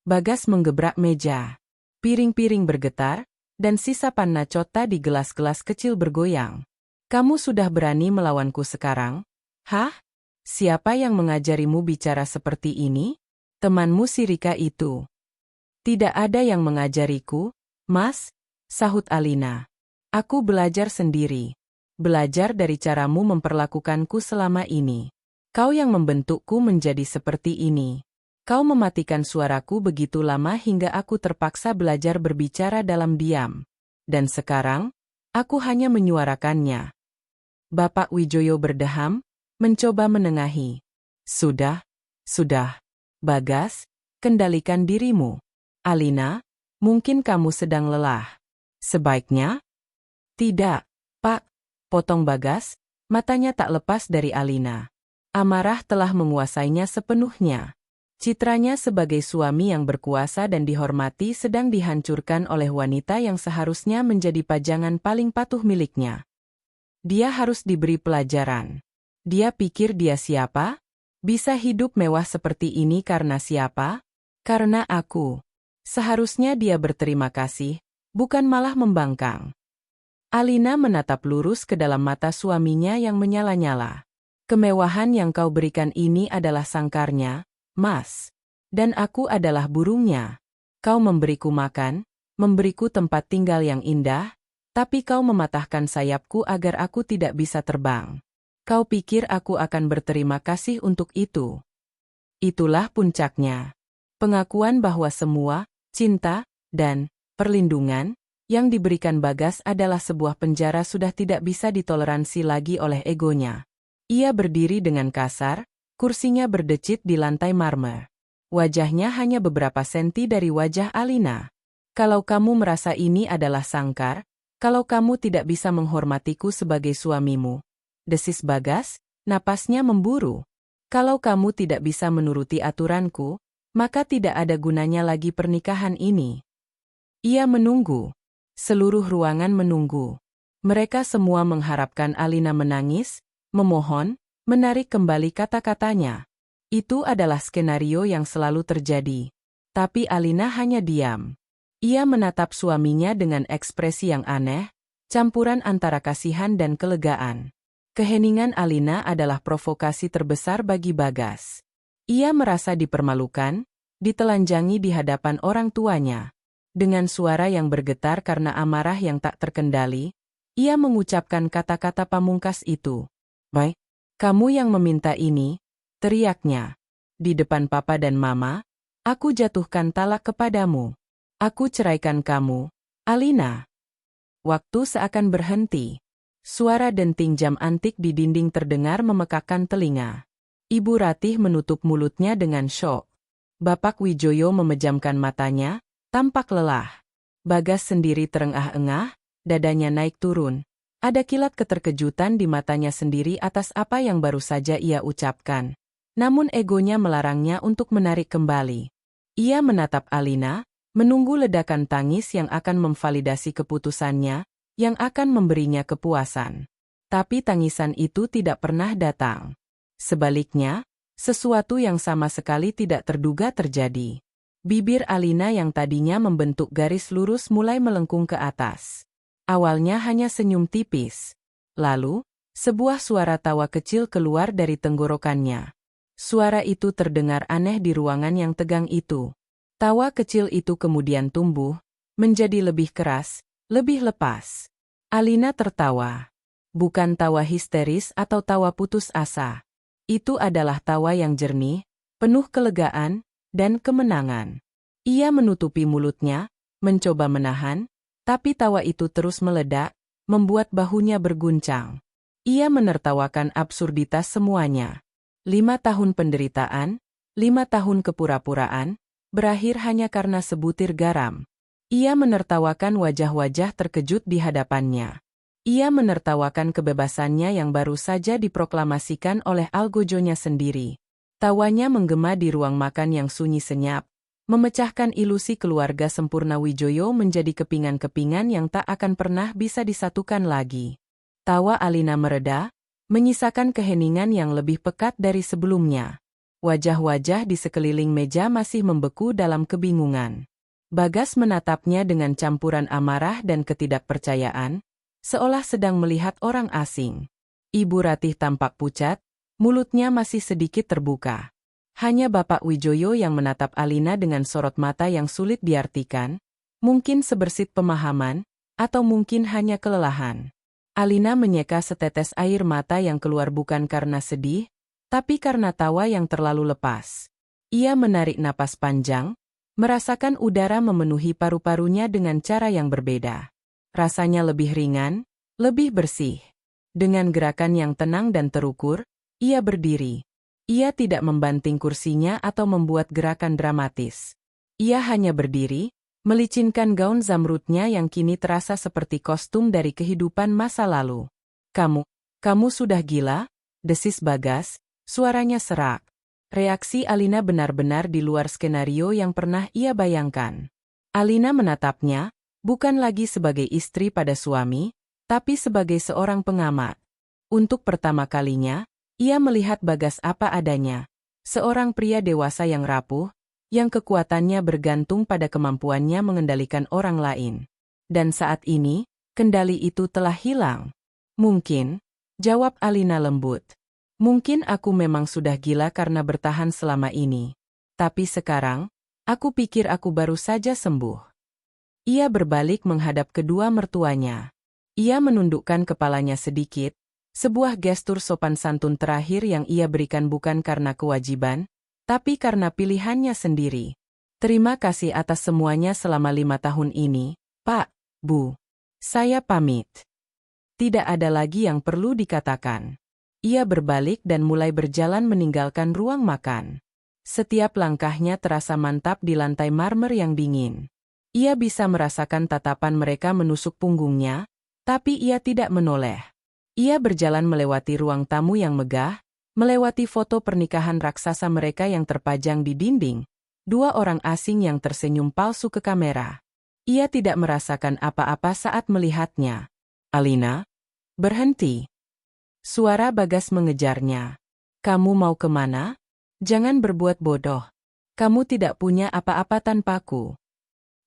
Speaker 1: Bagas menggebrak meja. Piring-piring bergetar, dan sisa panna cotta di gelas-gelas kecil bergoyang. Kamu sudah berani melawanku sekarang? Hah? Siapa yang mengajarimu bicara seperti ini? Temanmu si Rika itu. Tidak ada yang mengajariku, Mas, sahut Alina. Aku belajar sendiri. Belajar dari caramu memperlakukanku selama ini. Kau yang membentukku menjadi seperti ini. Kau mematikan suaraku begitu lama hingga aku terpaksa belajar berbicara dalam diam. Dan sekarang, aku hanya menyuarakannya. Bapak Wijoyo berdeham, mencoba menengahi. Sudah. Bagas, kendalikan dirimu. Alina, mungkin kamu sedang lelah. Sebaiknya? Tidak, Pak, potong Bagas, matanya tak lepas dari Alina. Amarah telah menguasainya sepenuhnya. Citranya sebagai suami yang berkuasa dan dihormati sedang dihancurkan oleh wanita yang seharusnya menjadi pajangan paling patuh miliknya. Dia harus diberi pelajaran. Dia pikir dia siapa? Bisa hidup mewah seperti ini karena siapa? Karena aku. Seharusnya dia berterima kasih, bukan malah membangkang. Alina menatap lurus ke dalam mata suaminya yang menyala-nyala. Kemewahan yang kau berikan ini adalah sangkarnya, Mas. Dan aku adalah burungnya. Kau memberiku makan, memberiku tempat tinggal yang indah, tapi kau mematahkan sayapku agar aku tidak bisa terbang. Kau pikir aku akan berterima kasih untuk itu? Itulah puncaknya. Pengakuan bahwa semua, cinta, dan perlindungan, yang diberikan Bagas adalah sebuah penjara sudah tidak bisa ditoleransi lagi oleh egonya. Ia berdiri dengan kasar, kursinya berdecit di lantai marmer. Wajahnya hanya beberapa senti dari wajah Alina. Kalau kamu merasa ini adalah sangkar, kalau kamu tidak bisa menghormatiku sebagai suamimu, desis Bagas, napasnya memburu. Kalau kamu tidak bisa menuruti aturanku, maka tidak ada gunanya lagi pernikahan ini. Ia menunggu. Seluruh ruangan menunggu. Mereka semua mengharapkan Alina menangis, memohon, menarik kembali kata-katanya. Itu adalah skenario yang selalu terjadi. Tapi Alina hanya diam. Ia menatap suaminya dengan ekspresi yang aneh, campuran antara kasihan dan kelegaan. Keheningan Alina adalah provokasi terbesar bagi Bagas. Ia merasa dipermalukan, ditelanjangi di hadapan orang tuanya. Dengan suara yang bergetar karena amarah yang tak terkendali, ia mengucapkan kata-kata pamungkas itu. Baik. Kamu yang meminta ini, teriaknya. Di depan papa dan mama, aku jatuhkan talak kepadamu. Aku ceraikan kamu, Alina. Waktu seakan berhenti. Suara denting jam antik di dinding terdengar memekakkan telinga. Ibu Ratih menutup mulutnya dengan syok. Bapak Wijoyo memejamkan matanya, tampak lelah. Bagas sendiri terengah-engah, dadanya naik turun. Ada kilat keterkejutan di matanya sendiri atas apa yang baru saja ia ucapkan. Namun egonya melarangnya untuk menarik kembali. Ia menatap Alina, menunggu ledakan tangis yang akan memvalidasi keputusannya, yang akan memberinya kepuasan. Tapi tangisan itu tidak pernah datang. Sebaliknya, sesuatu yang sama sekali tidak terduga terjadi. Bibir Alina yang tadinya membentuk garis lurus mulai melengkung ke atas. Awalnya hanya senyum tipis. Lalu, Sebuah suara tawa kecil keluar dari tenggorokannya. Suara itu terdengar aneh di ruangan yang tegang itu. Tawa kecil itu kemudian tumbuh, menjadi lebih keras, lebih lepas. Alina tertawa. Bukan tawa histeris atau tawa putus asa. Itu adalah tawa yang jernih, penuh kelegaan, dan kemenangan. Ia menutupi mulutnya, mencoba menahan, tapi tawa itu terus meledak, membuat bahunya berguncang. Ia menertawakan absurditas semuanya. 5 tahun penderitaan, 5 tahun kepura-puraan, berakhir hanya karena sebutir garam. Ia menertawakan wajah-wajah terkejut di hadapannya. Ia menertawakan kebebasannya yang baru saja diproklamasikan oleh algojonya sendiri. Tawanya menggema di ruang makan yang sunyi senyap, memecahkan ilusi keluarga sempurna Wijoyo menjadi kepingan-kepingan yang tak akan pernah bisa disatukan lagi. Tawa Alina mereda, menyisakan keheningan yang lebih pekat dari sebelumnya. Wajah-wajah di sekeliling meja masih membeku dalam kebingungan. Bagas menatapnya dengan campuran amarah dan ketidakpercayaan, seolah sedang melihat orang asing. Ibu Ratih tampak pucat, mulutnya masih sedikit terbuka. Hanya Bapak Wijoyo yang menatap Alina dengan sorot mata yang sulit diartikan, mungkin sebersit pemahaman, atau mungkin hanya kelelahan. Alina menyeka setetes air mata yang keluar bukan karena sedih, tapi karena tawa yang terlalu lepas. Ia menarik napas panjang, merasakan udara memenuhi paru-parunya dengan cara yang berbeda. Rasanya lebih ringan, lebih bersih. Dengan gerakan yang tenang dan terukur, ia berdiri. Ia tidak membanting kursinya atau membuat gerakan dramatis. Ia hanya berdiri, melicinkan gaun zamrudnya yang kini terasa seperti kostum dari kehidupan masa lalu. Kamu sudah gila?" desis Bagas, suaranya serak. Reaksi Alina benar-benar di luar skenario yang pernah ia bayangkan. Alina menatapnya, bukan lagi sebagai istri pada suami, tapi sebagai seorang pengamat. Untuk pertama kalinya, ia melihat Bagas apa adanya. Seorang pria dewasa yang rapuh, yang kekuatannya bergantung pada kemampuannya mengendalikan orang lain. Dan saat ini, kendali itu telah hilang. "Mungkin," jawab Alina lembut. "Mungkin aku memang sudah gila karena bertahan selama ini. Tapi sekarang, aku pikir aku baru saja sembuh." Ia berbalik menghadap kedua mertuanya. Ia menundukkan kepalanya sedikit, sebuah gestur sopan santun terakhir yang ia berikan bukan karena kewajiban, tapi karena pilihannya sendiri. "Terima kasih atas semuanya selama 5 tahun ini, Pak, Bu. Saya pamit." Tidak ada lagi yang perlu dikatakan. Ia berbalik dan mulai berjalan meninggalkan ruang makan. Setiap langkahnya terasa mantap di lantai marmer yang dingin. Ia bisa merasakan tatapan mereka menusuk punggungnya, tapi ia tidak menoleh. Ia berjalan melewati ruang tamu yang megah, melewati foto pernikahan raksasa mereka yang terpajang di dinding, 2 orang asing yang tersenyum palsu ke kamera. Ia tidak merasakan apa-apa saat melihatnya. "Alina, berhenti." Suara Bagas mengejarnya. "Kamu mau kemana? Jangan berbuat bodoh. Kamu tidak punya apa-apa tanpaku."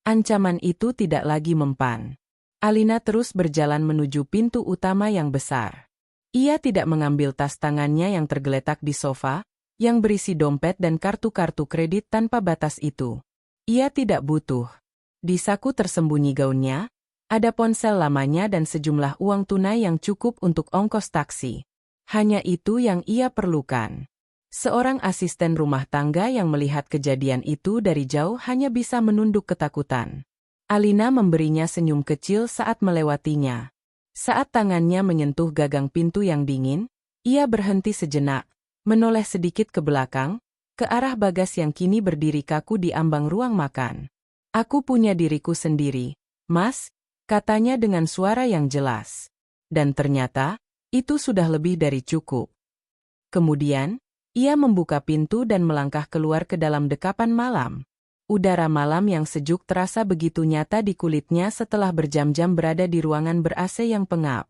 Speaker 1: Ancaman itu tidak lagi mempan. Alina terus berjalan menuju pintu utama yang besar. Ia tidak mengambil tas tangannya yang tergeletak di sofa, yang berisi dompet dan kartu-kartu kredit tanpa batas itu. Ia tidak butuh. Di saku tersembunyi gaunnya, ada ponsel lamanya dan sejumlah uang tunai yang cukup untuk ongkos taksi. Hanya itu yang ia perlukan. Seorang asisten rumah tangga yang melihat kejadian itu dari jauh hanya bisa menunduk ketakutan. Alina memberinya senyum kecil saat melewatinya. Saat tangannya menyentuh gagang pintu yang dingin, ia berhenti sejenak, menoleh sedikit ke belakang, ke arah Bagas yang kini berdiri kaku di ambang ruang makan. "Aku punya diriku sendiri, Mas," katanya dengan suara yang jelas. Dan ternyata, itu sudah lebih dari cukup. Kemudian, ia membuka pintu dan melangkah keluar ke dalam dekapan malam. Udara malam yang sejuk terasa begitu nyata di kulitnya setelah berjam-jam berada di ruangan ber-AC yang pengap.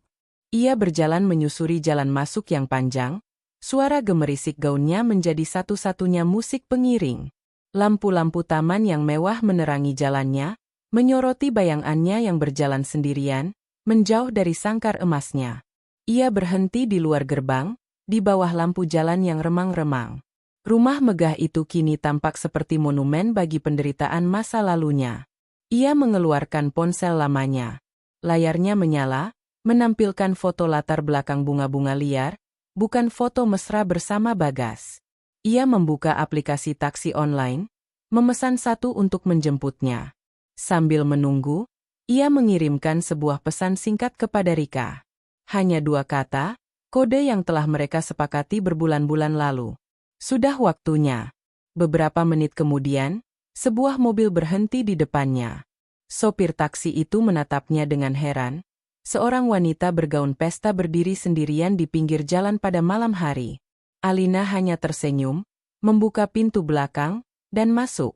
Speaker 1: Ia berjalan menyusuri jalan masuk yang panjang, suara gemerisik gaunnya menjadi satu-satunya musik pengiring. Lampu-lampu taman yang mewah menerangi jalannya, menyoroti bayangannya yang berjalan sendirian, menjauh dari sangkar emasnya. Ia berhenti di luar gerbang, di bawah lampu jalan yang remang-remang. Rumah megah itu kini tampak seperti monumen bagi penderitaan masa lalunya. Ia mengeluarkan ponsel lamanya. Layarnya menyala, menampilkan foto latar belakang bunga-bunga liar, bukan foto mesra bersama Bagas. Ia membuka aplikasi taksi online, memesan satu untuk menjemputnya. Sambil menunggu, ia mengirimkan sebuah pesan singkat kepada Rika. Hanya 2 kata, kode yang telah mereka sepakati berbulan-bulan lalu. Sudah waktunya. Beberapa menit kemudian, sebuah mobil berhenti di depannya. Sopir taksi itu menatapnya dengan heran. Seorang wanita bergaun pesta berdiri sendirian di pinggir jalan pada malam hari. Alina hanya tersenyum, membuka pintu belakang, dan masuk.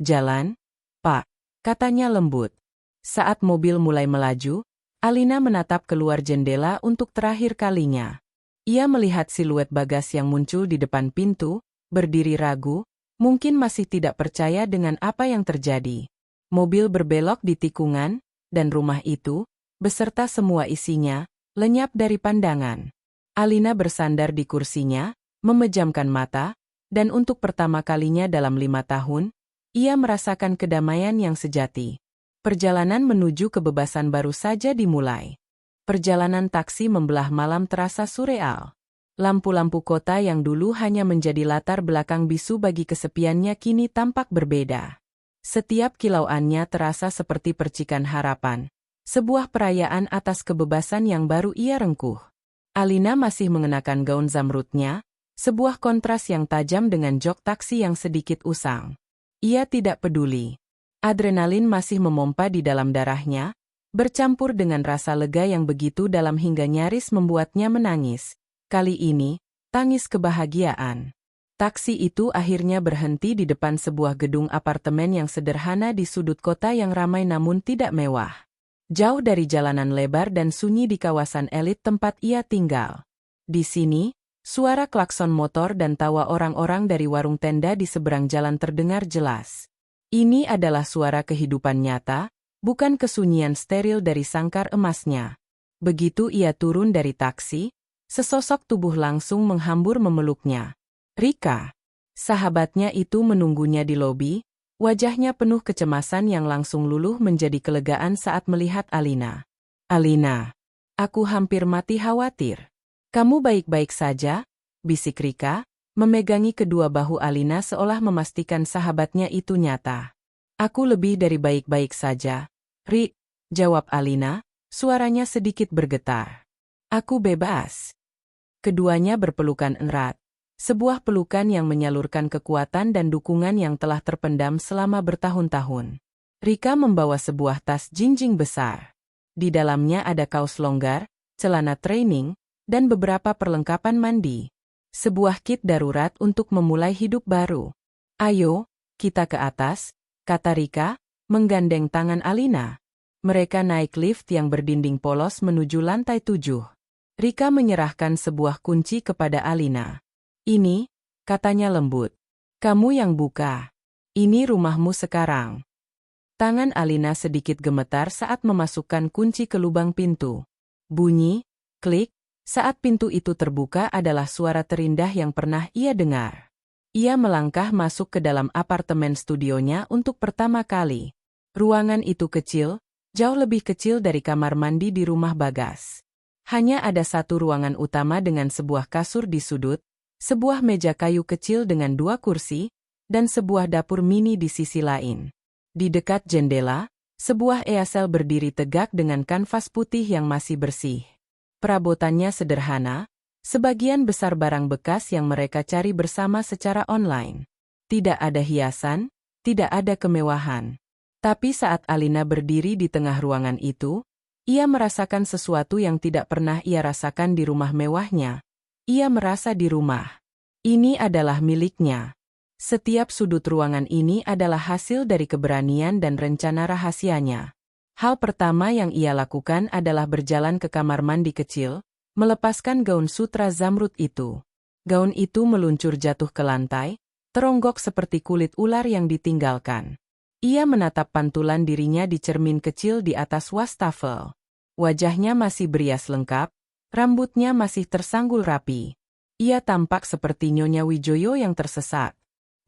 Speaker 1: "Jalan, Pak," katanya lembut. Saat mobil mulai melaju, Alina menatap keluar jendela untuk terakhir kalinya. Ia melihat siluet Bagas yang muncul di depan pintu, berdiri ragu, mungkin masih tidak percaya dengan apa yang terjadi. Mobil berbelok di tikungan, dan rumah itu, beserta semua isinya, lenyap dari pandangan. Alina bersandar di kursinya, memejamkan mata, dan untuk pertama kalinya dalam 5 tahun, ia merasakan kedamaian yang sejati. Perjalanan menuju kebebasan baru saja dimulai. Perjalanan taksi membelah malam terasa surreal. Lampu-lampu kota yang dulu hanya menjadi latar belakang bisu bagi kesepiannya kini tampak berbeda. Setiap kilauannya terasa seperti percikan harapan. Sebuah perayaan atas kebebasan yang baru ia rengkuh. Alina masih mengenakan gaun zamrudnya, sebuah kontras yang tajam dengan jok taksi yang sedikit usang. Ia tidak peduli. Adrenalin masih memompa di dalam darahnya, bercampur dengan rasa lega yang begitu dalam hingga nyaris membuatnya menangis. Kali ini, tangis kebahagiaan. Taksi itu akhirnya berhenti di depan sebuah gedung apartemen yang sederhana di sudut kota yang ramai namun tidak mewah. Jauh dari jalanan lebar dan sunyi di kawasan elit tempat ia tinggal. Di sini, suara klakson motor dan tawa orang-orang dari warung tenda di seberang jalan terdengar jelas. Ini adalah suara kehidupan nyata, bukan kesunyian steril dari sangkar emasnya. Begitu ia turun dari taksi, sesosok tubuh langsung menghambur memeluknya. Rika. Sahabatnya itu menunggunya di lobi, wajahnya penuh kecemasan yang langsung luluh menjadi kelegaan saat melihat Alina. "Alina, aku hampir mati khawatir. Kamu baik-baik saja?" bisik Rika, memegangi kedua bahu Alina seolah memastikan sahabatnya itu nyata. "Aku lebih dari baik-baik saja, Rik," jawab Alina, suaranya sedikit bergetar. "Aku bebas." Keduanya berpelukan erat. Sebuah pelukan yang menyalurkan kekuatan dan dukungan yang telah terpendam selama bertahun-tahun. Rika membawa sebuah tas jinjing besar. Di dalamnya ada kaos longgar, celana training, dan beberapa perlengkapan mandi. Sebuah kit darurat untuk memulai hidup baru. "Ayo, kita ke atas," kata Rika, menggandeng tangan Alina. Mereka naik lift yang berdinding polos menuju lantai 7. Rika menyerahkan sebuah kunci kepada Alina. "Ini," katanya lembut. "Kamu yang buka. Ini rumahmu sekarang." Tangan Alina sedikit gemetar saat memasukkan kunci ke lubang pintu. Bunyi, klik, saat pintu itu terbuka adalah suara terindah yang pernah ia dengar. Ia melangkah masuk ke dalam apartemen studionya untuk pertama kali. Ruangan itu kecil, jauh lebih kecil dari kamar mandi di rumah Bagas. Hanya ada satu ruangan utama dengan sebuah kasur di sudut, sebuah meja kayu kecil dengan 2 kursi, dan sebuah dapur mini di sisi lain. Di dekat jendela, sebuah easel berdiri tegak dengan kanvas putih yang masih bersih. Perabotannya sederhana, sebagian besar barang bekas yang mereka cari bersama secara online. Tidak ada hiasan, tidak ada kemewahan. Tapi saat Alina berdiri di tengah ruangan itu, ia merasakan sesuatu yang tidak pernah ia rasakan di rumah mewahnya. Ia merasa di rumah. Ini adalah miliknya. Setiap sudut ruangan ini adalah hasil dari keberanian dan rencana rahasianya. Hal pertama yang ia lakukan adalah berjalan ke kamar mandi kecil, melepaskan gaun sutra zamrud itu. Gaun itu meluncur jatuh ke lantai, teronggok seperti kulit ular yang ditinggalkan. Ia menatap pantulan dirinya di cermin kecil di atas wastafel. Wajahnya masih berias lengkap, Rambutnya masih tersanggul rapi. Ia tampak seperti Nyonya Wijoyo yang tersesat.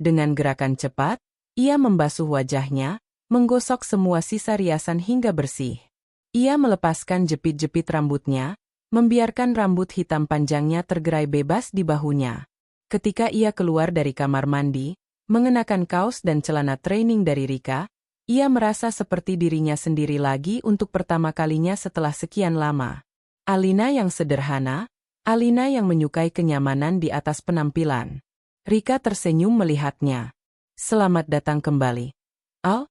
Speaker 1: Dengan gerakan cepat, ia membasuh wajahnya, menggosok semua sisa riasan hingga bersih. Ia melepaskan jepit-jepit rambutnya, membiarkan rambut hitam panjangnya tergerai bebas di bahunya. Ketika ia keluar dari kamar mandi, mengenakan kaos dan celana training dari Rika, ia merasa seperti dirinya sendiri lagi untuk pertama kalinya setelah sekian lama. Alina yang sederhana, Alina yang menyukai kenyamanan di atas penampilan. Rika tersenyum melihatnya. Selamat datang kembali. Al?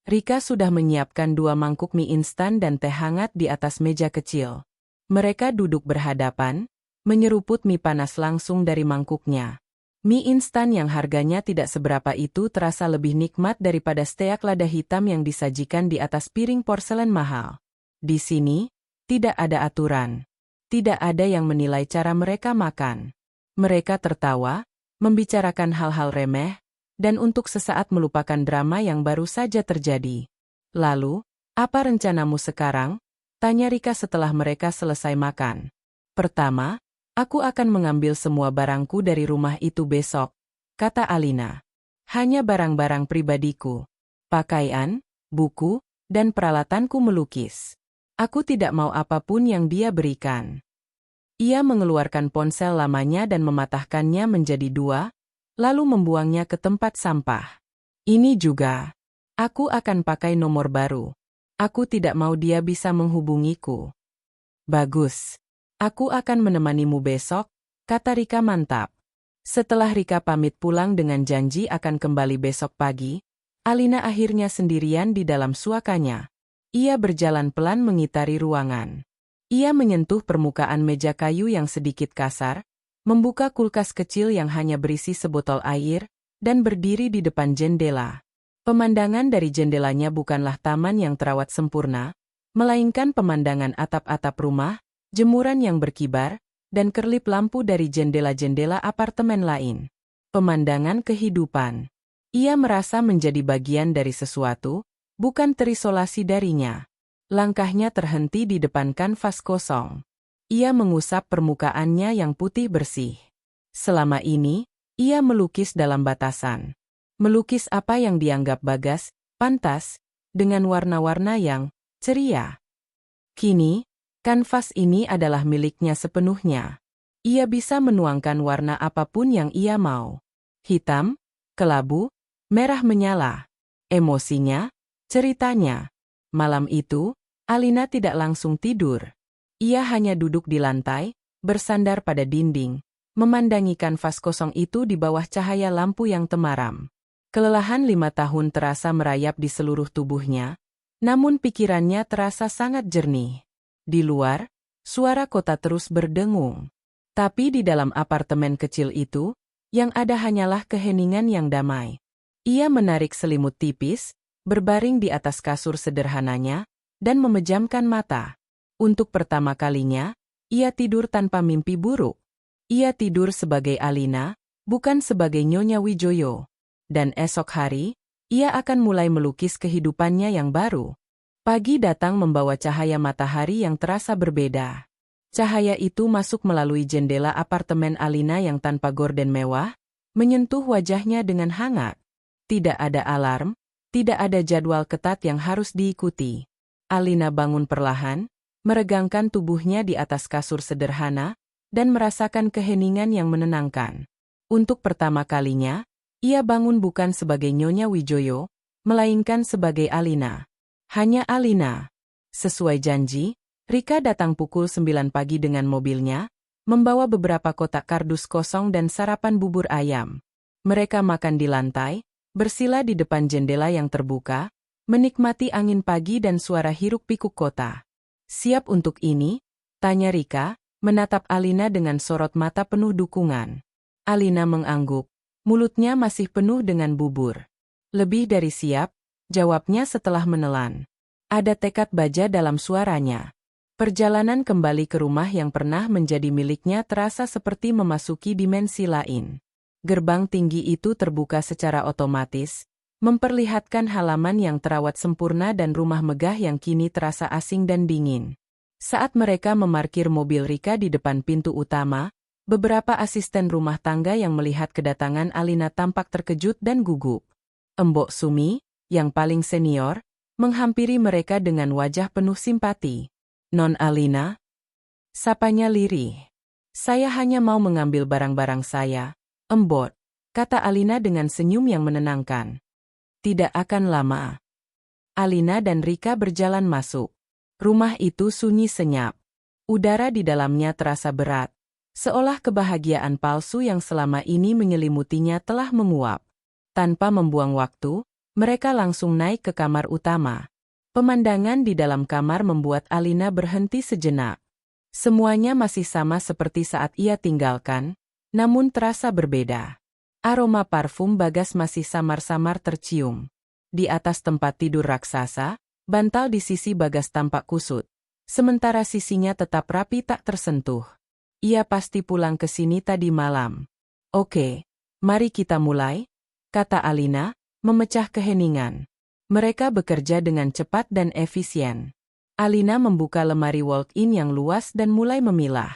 Speaker 1: Rika sudah menyiapkan 2 mangkuk mie instan dan teh hangat di atas meja kecil. Mereka duduk berhadapan, menyeruput mie panas langsung dari mangkuknya. Mie instan yang harganya tidak seberapa itu terasa lebih nikmat daripada steak lada hitam yang disajikan di atas piring porselen mahal. Di sini, tidak ada aturan. Tidak ada yang menilai cara mereka makan. Mereka tertawa, membicarakan hal-hal remeh, dan untuk sesaat melupakan drama yang baru saja terjadi. Lalu, apa rencanamu sekarang? Tanya Rika setelah mereka selesai makan. Pertama, aku akan mengambil semua barangku dari rumah itu besok, kata Alina. Hanya barang-barang pribadiku. Pakaian, buku, dan peralatanku melukis. Aku tidak mau apapun yang dia berikan. Ia mengeluarkan ponsel lamanya dan mematahkannya menjadi 2, lalu membuangnya ke tempat sampah. Ini juga. Aku akan pakai nomor baru. Aku tidak mau dia bisa menghubungiku. Bagus. Aku akan menemanimu besok, kata Rika mantap. Setelah Rika pamit pulang dengan janji akan kembali besok pagi, Alina akhirnya sendirian di dalam suakanya. Ia berjalan pelan mengitari ruangan. Ia menyentuh permukaan meja kayu yang sedikit kasar, membuka kulkas kecil yang hanya berisi sebotol air, dan berdiri di depan jendela. Pemandangan dari jendelanya bukanlah taman yang terawat sempurna, melainkan pemandangan atap-atap rumah, jemuran yang berkibar, dan kerlip lampu dari jendela-jendela apartemen lain. Pemandangan kehidupan. Ia merasa menjadi bagian dari sesuatu, bukan terisolasi darinya. Langkahnya terhenti di depan kanvas kosong. Ia mengusap permukaannya yang putih bersih. Selama ini, ia melukis dalam batasan. Melukis apa yang dianggap bagas, pantas, dengan warna-warna yang ceria. Kini, kanvas ini adalah miliknya sepenuhnya. Ia bisa menuangkan warna apapun yang ia mau. Hitam, kelabu, merah menyala. Emosinya, ceritanya. Malam itu, Alina tidak langsung tidur. Ia hanya duduk di lantai, bersandar pada dinding, memandangi kanvas kosong itu di bawah cahaya lampu yang temaram. Kelelahan 5 tahun terasa merayap di seluruh tubuhnya, namun pikirannya terasa sangat jernih. Di luar, suara kota terus berdengung. Tapi di dalam apartemen kecil itu, yang ada hanyalah keheningan yang damai. Ia menarik selimut tipis, berbaring di atas kasur sederhananya, dan memejamkan mata. Untuk pertama kalinya, ia tidur tanpa mimpi buruk. Ia tidur sebagai Alina, bukan sebagai Nyonya Wijoyo. Dan esok hari, ia akan mulai melukis kehidupannya yang baru. Pagi datang membawa cahaya matahari yang terasa berbeda. Cahaya itu masuk melalui jendela apartemen Alina yang tanpa gorden mewah, menyentuh wajahnya dengan hangat. Tidak ada alarm, tidak ada jadwal ketat yang harus diikuti. Alina bangun perlahan, meregangkan tubuhnya di atas kasur sederhana, dan merasakan keheningan yang menenangkan. Untuk pertama kalinya, ia bangun bukan sebagai Nyonya Wijoyo, melainkan sebagai Alina. Hanya Alina. Sesuai janji, Rika datang pukul 9 pagi dengan mobilnya, membawa beberapa kotak kardus kosong dan sarapan bubur ayam. Mereka makan di lantai, bersila di depan jendela yang terbuka, menikmati angin pagi dan suara hiruk-pikuk kota. Siap untuk ini? Tanya Rika, menatap Alina dengan sorot mata penuh dukungan. Alina mengangguk, mulutnya masih penuh dengan bubur. Lebih dari siap, jawabnya setelah menelan. Ada tekad baja dalam suaranya. Perjalanan kembali ke rumah yang pernah menjadi miliknya terasa seperti memasuki dimensi lain. Gerbang tinggi itu terbuka secara otomatis, memperlihatkan halaman yang terawat sempurna dan rumah megah yang kini terasa asing dan dingin. Saat mereka memarkir mobil Rika di depan pintu utama, beberapa asisten rumah tangga yang melihat kedatangan Alina tampak terkejut dan gugup. Embok Sumi, yang paling senior, menghampiri mereka dengan wajah penuh simpati. "Non Alina?" Sapanya lirih. "Saya hanya mau mengambil barang-barang saya, Embok," kata Alina dengan senyum yang menenangkan. Tidak akan lama. Alina dan Rika berjalan masuk. Rumah itu sunyi senyap. Udara di dalamnya terasa berat, seolah kebahagiaan palsu yang selama ini menyelimutinya telah menguap. Tanpa membuang waktu, mereka langsung naik ke kamar utama. Pemandangan di dalam kamar membuat Alina berhenti sejenak. Semuanya masih sama seperti saat ia tinggalkan, namun terasa berbeda. Aroma parfum Bagas masih samar-samar tercium. Di atas tempat tidur raksasa, bantal di sisi Bagas tampak kusut, sementara sisinya tetap rapi tak tersentuh. Ia pasti pulang ke sini tadi malam. "Oke, mari kita mulai," kata Alina, memecah keheningan. Mereka bekerja dengan cepat dan efisien. Alina membuka lemari walk-in yang luas dan mulai memilah.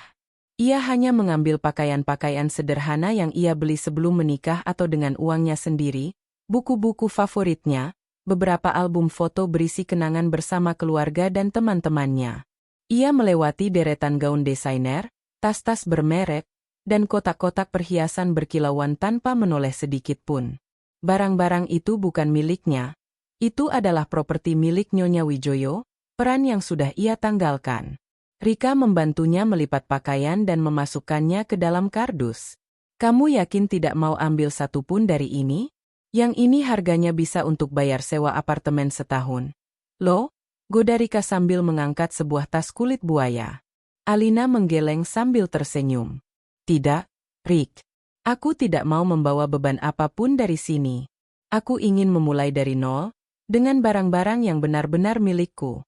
Speaker 1: Ia hanya mengambil pakaian-pakaian sederhana yang ia beli sebelum menikah atau dengan uangnya sendiri, buku-buku favoritnya, beberapa album foto berisi kenangan bersama keluarga dan teman-temannya. Ia melewati deretan gaun desainer, tas-tas bermerek, dan kotak-kotak perhiasan berkilauan tanpa menoleh sedikit pun. Barang-barang itu bukan miliknya. Itu adalah properti milik Nyonya Wijoyo, peran yang sudah ia tanggalkan. Rika membantunya melipat pakaian dan memasukkannya ke dalam kardus. "Kamu yakin tidak mau ambil satu pun dari ini? Yang ini harganya bisa untuk bayar sewa apartemen setahun." "Loh?" goda Rika sambil mengangkat sebuah tas kulit buaya. Alina menggeleng sambil tersenyum. "Tidak, Rik. Aku tidak mau membawa beban apapun dari sini. Aku ingin memulai dari nol, dengan barang-barang yang benar-benar milikku."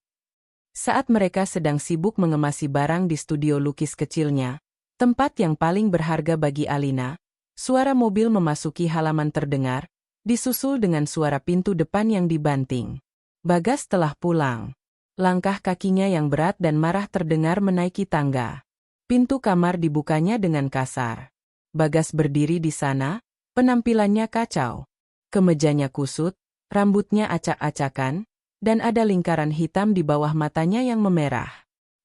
Speaker 1: Saat mereka sedang sibuk mengemasi barang di studio lukis kecilnya, tempat yang paling berharga bagi Alina, suara mobil memasuki halaman terdengar, disusul dengan suara pintu depan yang dibanting. Bagas telah pulang. Langkah kakinya yang berat dan marah terdengar menaiki tangga. Pintu kamar dibukanya dengan kasar. Bagas berdiri di sana, penampilannya kacau. Kemejanya kusut, rambutnya acak-acakan, dan ada lingkaran hitam di bawah matanya yang memerah.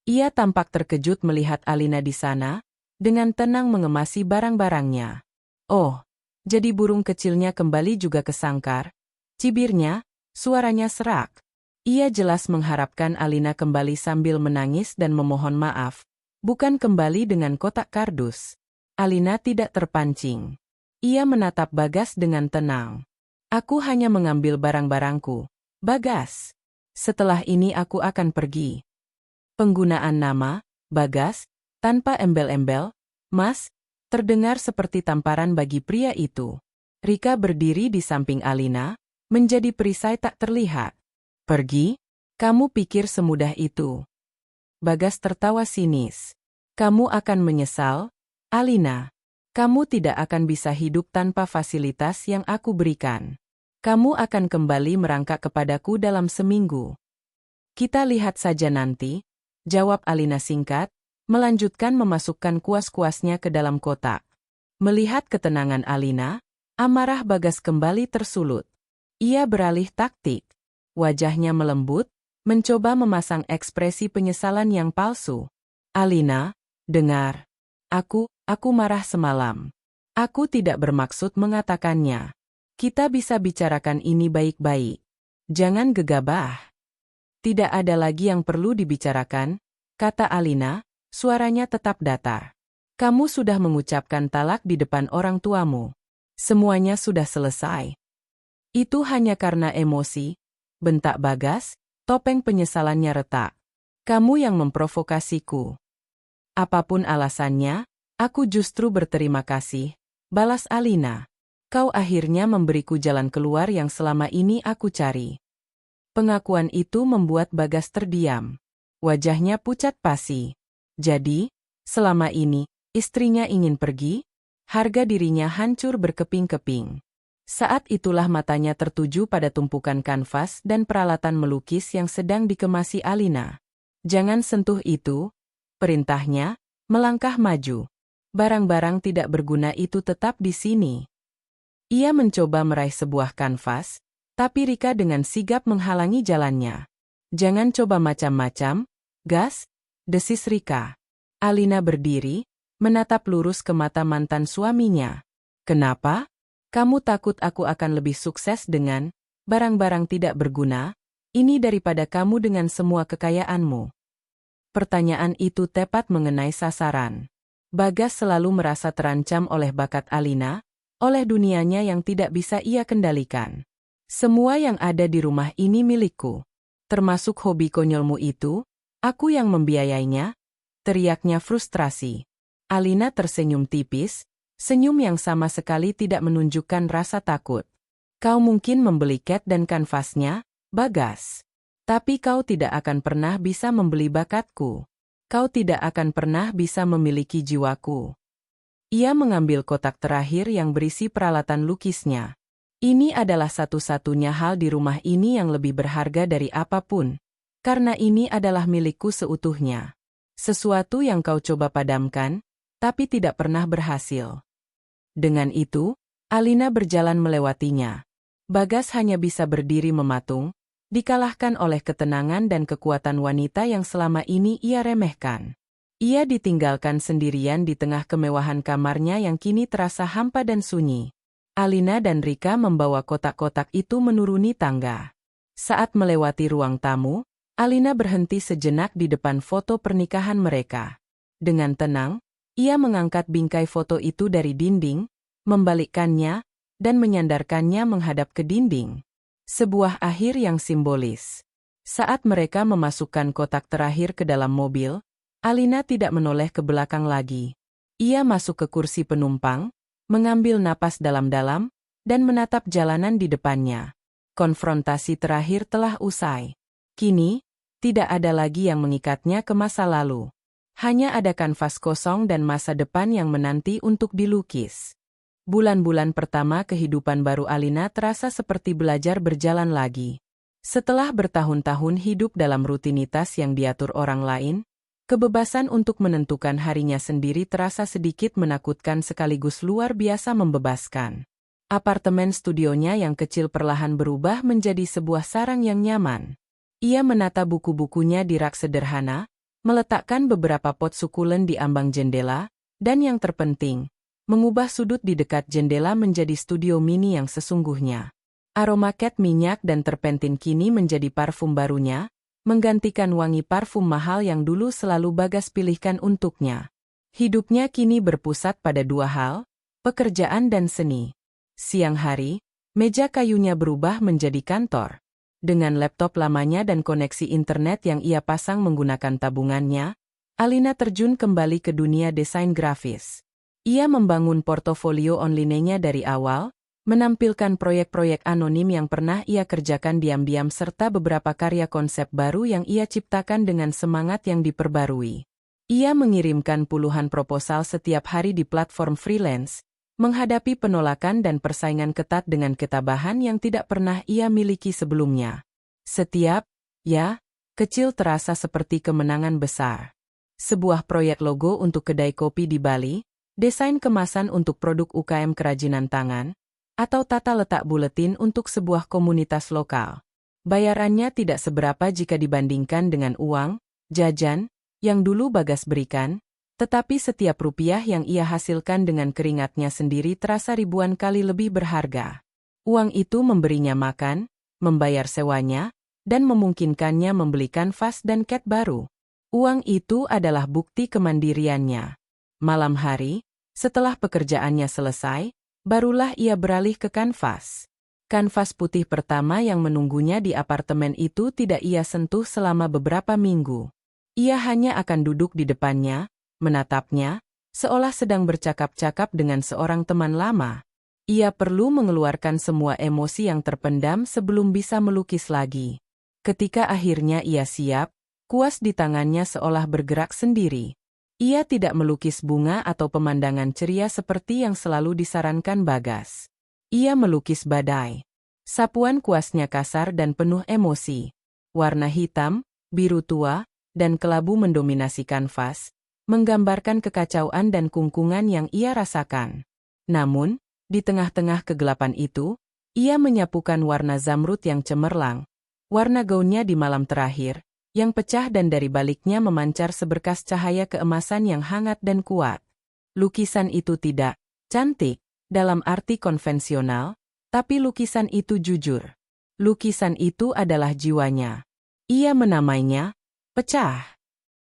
Speaker 1: Ia tampak terkejut melihat Alina di sana, dengan tenang mengemasi barang-barangnya. "Oh, jadi burung kecilnya kembali juga ke sangkar," cibirnya, suaranya serak. Ia jelas mengharapkan Alina kembali sambil menangis dan memohon maaf, bukan kembali dengan kotak kardus. Alina tidak terpancing. Ia menatap Bagas dengan tenang. "Aku hanya mengambil barang-barangku, Bagas. Setelah ini aku akan pergi." Penggunaan nama, Bagas, tanpa embel-embel, "Mas," terdengar seperti tamparan bagi pria itu. Rika berdiri di samping Alina, menjadi perisai tak terlihat. "Pergi? Kamu pikir semudah itu?" Bagas tertawa sinis. "Kamu akan menyesal, Alina. Kamu tidak akan bisa hidup tanpa fasilitas yang aku berikan. Kamu akan kembali merangkak kepadaku dalam seminggu." "Kita lihat saja nanti," jawab Alina singkat, melanjutkan memasukkan kuas-kuasnya ke dalam kotak. Melihat ketenangan Alina, amarah Bagas kembali tersulut. Ia beralih taktik. Wajahnya melembut, mencoba memasang ekspresi penyesalan yang palsu. "Alina, dengar. Aku marah semalam. Aku tidak bermaksud mengatakannya. Kita bisa bicarakan ini baik-baik. Jangan gegabah." "Tidak ada lagi yang perlu dibicarakan," kata Alina, suaranya tetap datar. "Kamu sudah mengucapkan talak di depan orang tuamu. Semuanya sudah selesai." "Itu hanya karena emosi," bentak Bagas, topeng penyesalannya retak. "Kamu yang memprovokasiku." "Apapun alasannya, aku justru berterima kasih," balas Alina. "Kau akhirnya memberiku jalan keluar yang selama ini aku cari." Pengakuan itu membuat Bagas terdiam. Wajahnya pucat pasi. Jadi, selama ini, istrinya ingin pergi? Harga dirinya hancur berkeping-keping. Saat itulah matanya tertuju pada tumpukan kanvas dan peralatan melukis yang sedang dikemasi Alina. Jangan sentuh itu, perintahnya, melangkah maju. Barang-barang tidak berguna itu tetap di sini. Ia mencoba meraih sebuah kanvas, tapi Rika dengan sigap menghalangi jalannya. Jangan coba macam-macam, gas, desis Rika. Alina berdiri, menatap lurus ke mata mantan suaminya. Kenapa? Kamu takut aku akan lebih sukses dengan barang-barang tidak berguna? Ini daripada kamu dengan semua kekayaanmu. Pertanyaan itu tepat mengenai sasaran. Bagas selalu merasa terancam oleh bakat Alina, oleh dunianya yang tidak bisa ia kendalikan. Semua yang ada di rumah ini milikku. Termasuk hobi konyolmu itu, aku yang membiayainya, teriaknya frustrasi. Alina tersenyum tipis, senyum yang sama sekali tidak menunjukkan rasa takut. Kau mungkin membeli cat dan kanvasnya, Bagas. Tapi kau tidak akan pernah bisa membeli bakatku. Kau tidak akan pernah bisa memiliki jiwaku. Ia mengambil kotak terakhir yang berisi peralatan lukisnya. Ini adalah satu-satunya hal di rumah ini yang lebih berharga dari apapun. Karena ini adalah milikku seutuhnya. Sesuatu yang kau coba padamkan, tapi tidak pernah berhasil. Dengan itu, Alina berjalan melewatinya. Bagas hanya bisa berdiri mematung, dikalahkan oleh ketenangan dan kekuatan wanita yang selama ini ia remehkan. Ia ditinggalkan sendirian di tengah kemewahan kamarnya yang kini terasa hampa dan sunyi. Alina dan Rika membawa kotak-kotak itu menuruni tangga. Saat melewati ruang tamu, Alina berhenti sejenak di depan foto pernikahan mereka. Dengan tenang, ia mengangkat bingkai foto itu dari dinding, membalikkannya, dan menyandarkannya menghadap ke dinding. Sebuah akhir yang simbolis. Saat mereka memasukkan kotak terakhir ke dalam mobil, Alina tidak menoleh ke belakang lagi. Ia masuk ke kursi penumpang, mengambil napas dalam-dalam, dan menatap jalanan di depannya. Konfrontasi terakhir telah usai. Kini, tidak ada lagi yang mengikatnya ke masa lalu. Hanya ada kanvas kosong dan masa depan yang menanti untuk dilukis. Bulan-bulan pertama kehidupan baru Alina terasa seperti belajar berjalan lagi. Setelah bertahun-tahun hidup dalam rutinitas yang diatur orang lain, kebebasan untuk menentukan harinya sendiri terasa sedikit menakutkan sekaligus luar biasa membebaskan. Apartemen studionya yang kecil perlahan berubah menjadi sebuah sarang yang nyaman. Ia menata buku-bukunya di rak sederhana, meletakkan beberapa pot sukulen di ambang jendela, dan yang terpenting, mengubah sudut di dekat jendela menjadi studio mini yang sesungguhnya. Aroma cat minyak dan terpentin kini menjadi parfum barunya, menggantikan wangi parfum mahal yang dulu selalu Bagas pilihkan untuknya. Hidupnya kini berpusat pada dua hal, pekerjaan dan seni. Siang hari, meja kayunya berubah menjadi kantor. Dengan laptop lamanya dan koneksi internet yang ia pasang menggunakan tabungannya, Alina terjun kembali ke dunia desain grafis. Ia membangun portofolio online-nya dari awal, menampilkan proyek-proyek anonim yang pernah ia kerjakan diam-diam serta beberapa karya konsep baru yang ia ciptakan dengan semangat yang diperbarui. Ia mengirimkan puluhan proposal setiap hari di platform freelance, menghadapi penolakan dan persaingan ketat dengan ketabahan yang tidak pernah ia miliki sebelumnya. Setiap, kecil terasa seperti kemenangan besar. Sebuah proyek logo untuk kedai kopi di Bali, desain kemasan untuk produk UKM kerajinan tangan, atau tata letak buletin untuk sebuah komunitas lokal. Bayarannya tidak seberapa jika dibandingkan dengan uang, jajan, yang dulu Bagas berikan, tetapi setiap rupiah yang ia hasilkan dengan keringatnya sendiri terasa ribuan kali lebih berharga. Uang itu memberinya makan, membayar sewanya, dan memungkinkannya membeli kanvas dan cat baru. Uang itu adalah bukti kemandiriannya. Malam hari, setelah pekerjaannya selesai, barulah ia beralih ke kanvas. Kanvas putih pertama yang menunggunya di apartemen itu tidak ia sentuh selama beberapa minggu. Ia hanya akan duduk di depannya, menatapnya, seolah sedang bercakap-cakap dengan seorang teman lama. Ia perlu mengeluarkan semua emosi yang terpendam sebelum bisa melukis lagi. Ketika akhirnya ia siap, kuas di tangannya seolah bergerak sendiri. Ia tidak melukis bunga atau pemandangan ceria seperti yang selalu disarankan Bagas. Ia melukis badai. Sapuan kuasnya kasar dan penuh emosi. Warna hitam, biru tua, dan kelabu mendominasi kanvas, menggambarkan kekacauan dan kungkungan yang ia rasakan. Namun, di tengah-tengah kegelapan itu, ia menyapukan warna zamrud yang cemerlang, warna gaunnya di malam terakhir, yang pecah dan dari baliknya memancar seberkas cahaya keemasan yang hangat dan kuat. Lukisan itu tidak cantik dalam arti konvensional, tapi lukisan itu jujur. Lukisan itu adalah jiwanya. Ia menamainya pecah.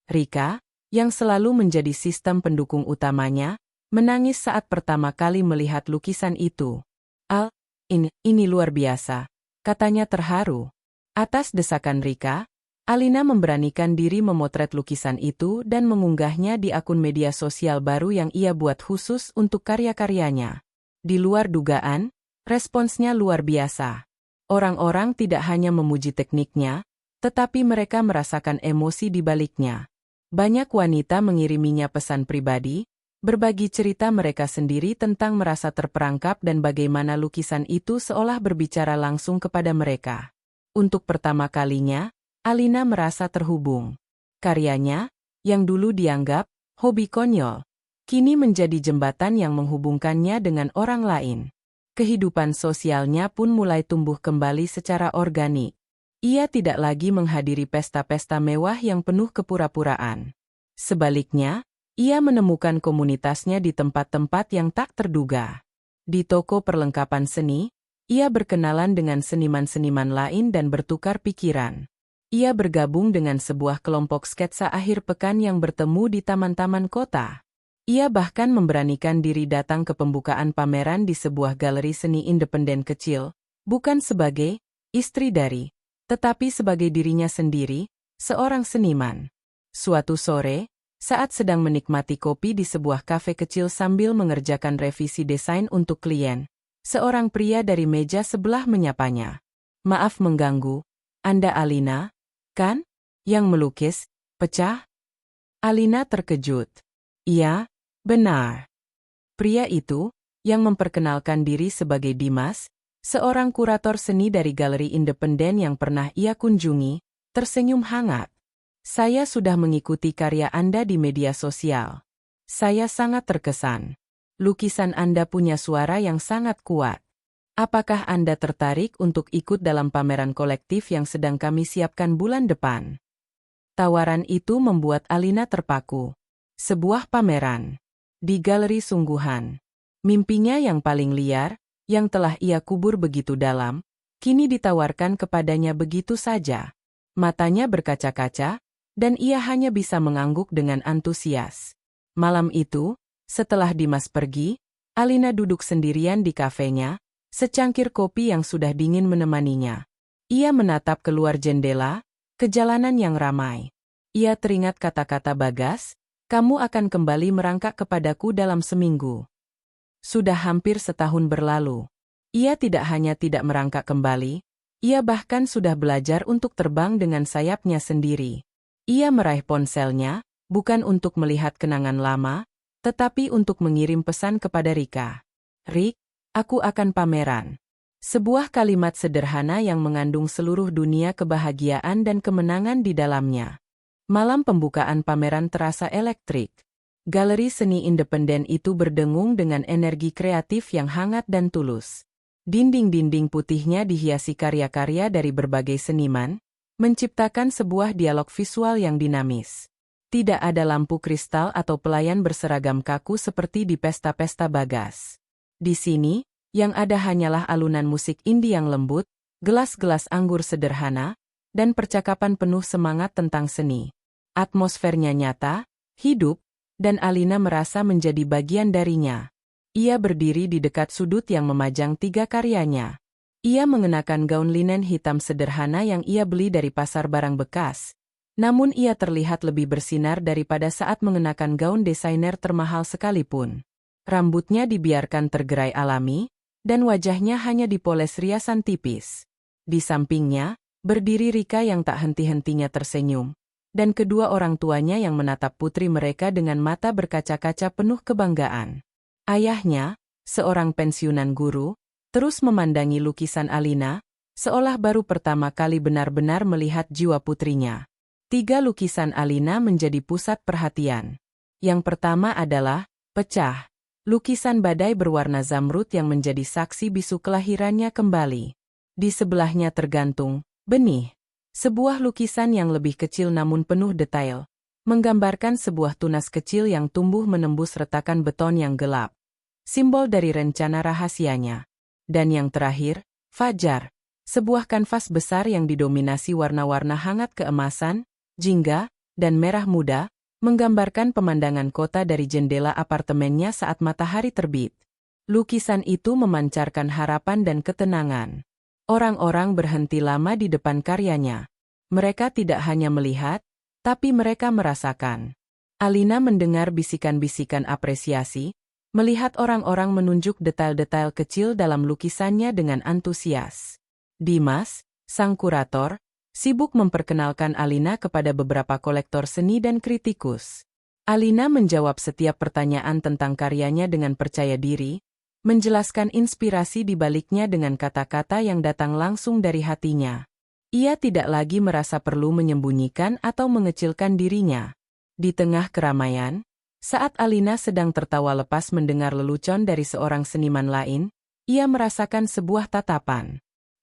Speaker 1: Rika, yang selalu menjadi sistem pendukung utamanya, menangis saat pertama kali melihat lukisan itu. "Al, ini luar biasa," katanya terharu. Atas desakan Rika, Alina memberanikan diri memotret lukisan itu dan mengunggahnya di akun media sosial baru yang ia buat khusus untuk karya-karyanya. Di luar dugaan, responsnya luar biasa. Orang-orang tidak hanya memuji tekniknya, tetapi mereka merasakan emosi di baliknya. Banyak wanita mengiriminya pesan pribadi, berbagi cerita mereka sendiri tentang merasa terperangkap dan bagaimana lukisan itu seolah berbicara langsung kepada mereka. Untuk pertama kalinya, Alina merasa terhubung. Karyanya, yang dulu dianggap hobi konyol, kini menjadi jembatan yang menghubungkannya dengan orang lain. Kehidupan sosialnya pun mulai tumbuh kembali secara organik. Ia tidak lagi menghadiri pesta-pesta mewah yang penuh kepura-puraan. Sebaliknya, ia menemukan komunitasnya di tempat-tempat yang tak terduga. Di toko perlengkapan seni, ia berkenalan dengan seniman-seniman lain dan bertukar pikiran. Ia bergabung dengan sebuah kelompok sketsa akhir pekan yang bertemu di taman-taman kota. Ia bahkan memberanikan diri datang ke pembukaan pameran di sebuah galeri seni independen kecil, bukan sebagai istri dari, tetapi sebagai dirinya sendiri, seorang seniman. Suatu sore, saat sedang menikmati kopi di sebuah kafe kecil sambil mengerjakan revisi desain untuk klien, seorang pria dari meja sebelah menyapanya. "Maaf mengganggu, Anda Alina, kan? Yang melukis, pecah?" Alina terkejut. "Iya, benar." Pria itu, yang memperkenalkan diri sebagai Dimas, seorang kurator seni dari galeri independen yang pernah ia kunjungi, tersenyum hangat. "Saya sudah mengikuti karya Anda di media sosial. Saya sangat terkesan. Lukisan Anda punya suara yang sangat kuat. Apakah Anda tertarik untuk ikut dalam pameran kolektif yang sedang kami siapkan bulan depan?" Tawaran itu membuat Alina terpaku. Sebuah pameran di galeri sungguhan. Mimpinya yang paling liar, yang telah ia kubur begitu dalam, kini ditawarkan kepadanya begitu saja. Matanya berkaca-kaca, dan ia hanya bisa mengangguk dengan antusias. Malam itu, setelah Dimas pergi, Alina duduk sendirian di kafenya, secangkir kopi yang sudah dingin menemaninya. Ia menatap keluar jendela, ke jalanan yang ramai. Ia teringat kata-kata Bagas, "Kamu akan kembali merangkak kepadaku dalam seminggu." Sudah hampir setahun berlalu. Ia tidak hanya tidak merangkak kembali, ia bahkan sudah belajar untuk terbang dengan sayapnya sendiri. Ia meraih ponselnya, bukan untuk melihat kenangan lama, tetapi untuk mengirim pesan kepada Rika. "Rik, aku akan pameran." Sebuah kalimat sederhana yang mengandung seluruh dunia kebahagiaan dan kemenangan di dalamnya. Malam pembukaan pameran terasa elektrik. Galeri seni independen itu berdengung dengan energi kreatif yang hangat dan tulus. Dinding-dinding putihnya dihiasi karya-karya dari berbagai seniman, menciptakan sebuah dialog visual yang dinamis. Tidak ada lampu kristal atau pelayan berseragam kaku seperti di pesta-pesta Bagas. Di sini, yang ada hanyalah alunan musik indie yang lembut, gelas-gelas anggur sederhana, dan percakapan penuh semangat tentang seni. Atmosfernya nyata, hidup, dan Alina merasa menjadi bagian darinya. Ia berdiri di dekat sudut yang memajang 3 karyanya. Ia mengenakan gaun linen hitam sederhana yang ia beli dari pasar barang bekas. Namun ia terlihat lebih bersinar daripada saat mengenakan gaun desainer termahal sekalipun. Rambutnya dibiarkan tergerai alami, dan wajahnya hanya dipoles riasan tipis. Di sampingnya, berdiri Rika yang tak henti-hentinya tersenyum, dan kedua orang tuanya yang menatap putri mereka dengan mata berkaca-kaca penuh kebanggaan. Ayahnya, seorang pensiunan guru, terus memandangi lukisan Alina, seolah baru pertama kali benar-benar melihat jiwa putrinya. 3 lukisan Alina menjadi pusat perhatian. Yang pertama adalah Pecah. Lukisan badai berwarna zamrud yang menjadi saksi bisu kelahirannya kembali. Di sebelahnya tergantung Benih. Sebuah lukisan yang lebih kecil namun penuh detail, menggambarkan sebuah tunas kecil yang tumbuh menembus retakan beton yang gelap. Simbol dari rencana rahasianya. Dan yang terakhir, Fajar. Sebuah kanvas besar yang didominasi warna-warna hangat keemasan, jingga, dan merah muda, menggambarkan pemandangan kota dari jendela apartemennya saat matahari terbit. Lukisan itu memancarkan harapan dan ketenangan. Orang-orang berhenti lama di depan karyanya. Mereka tidak hanya melihat, tapi mereka merasakan. Alina mendengar bisikan-bisikan apresiasi, melihat orang-orang menunjuk detail-detail kecil dalam lukisannya dengan antusias. Dimas, sang kurator, sibuk memperkenalkan Alina kepada beberapa kolektor seni dan kritikus. Alina menjawab setiap pertanyaan tentang karyanya dengan percaya diri, menjelaskan inspirasi di baliknya dengan kata-kata yang datang langsung dari hatinya. Ia tidak lagi merasa perlu menyembunyikan atau mengecilkan dirinya. Di tengah keramaian, saat Alina sedang tertawa lepas mendengar lelucon dari seorang seniman lain, ia merasakan sebuah tatapan.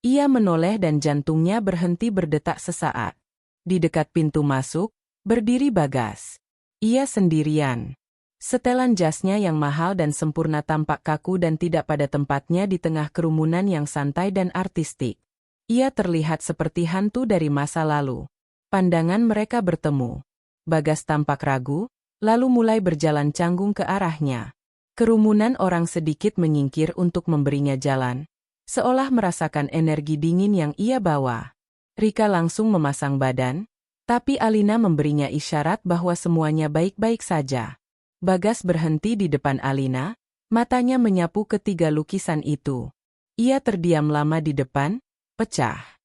Speaker 1: Ia menoleh dan jantungnya berhenti berdetak sesaat. Di dekat pintu masuk, berdiri Bagas. Ia sendirian. Setelan jasnya yang mahal dan sempurna tampak kaku dan tidak pada tempatnya di tengah kerumunan yang santai dan artistik. Ia terlihat seperti hantu dari masa lalu. Pandangan mereka bertemu. Bagas tampak ragu, lalu mulai berjalan canggung ke arahnya. Kerumunan orang sedikit menyingkir untuk memberinya jalan, seolah merasakan energi dingin yang ia bawa. Rika langsung memasang badan, tapi Alina memberinya isyarat bahwa semuanya baik-baik saja. Bagas berhenti di depan Alina, matanya menyapu ketiga lukisan itu. Ia terdiam lama di depan, Pecah.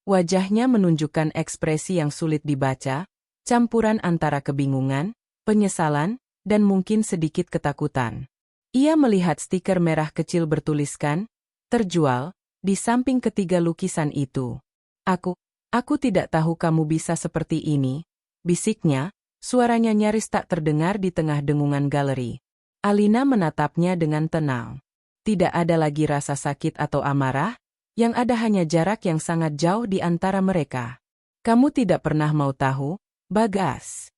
Speaker 1: Wajahnya menunjukkan ekspresi yang sulit dibaca, campuran antara kebingungan, penyesalan, dan mungkin sedikit ketakutan. Ia melihat stiker merah kecil bertuliskan, "Terjual," di samping ketiga lukisan itu. Aku tidak tahu kamu bisa seperti ini," bisiknya. Suaranya nyaris tak terdengar di tengah dengungan galeri. Alina menatapnya dengan tenang. Tidak ada lagi rasa sakit atau amarah, yang ada hanya jarak yang sangat jauh di antara mereka. "Kamu tidak pernah mau tahu, Bagas.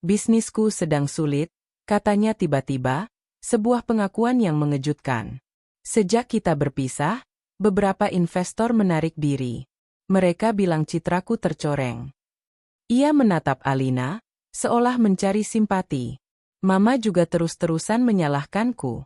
Speaker 1: Bisnisku sedang sulit," katanya tiba-tiba, sebuah pengakuan yang mengejutkan. "Sejak kita berpisah, beberapa investor menarik diri. Mereka bilang citraku tercoreng." Ia menatap Alina, seolah mencari simpati. "Mama juga terus-terusan menyalahkanku."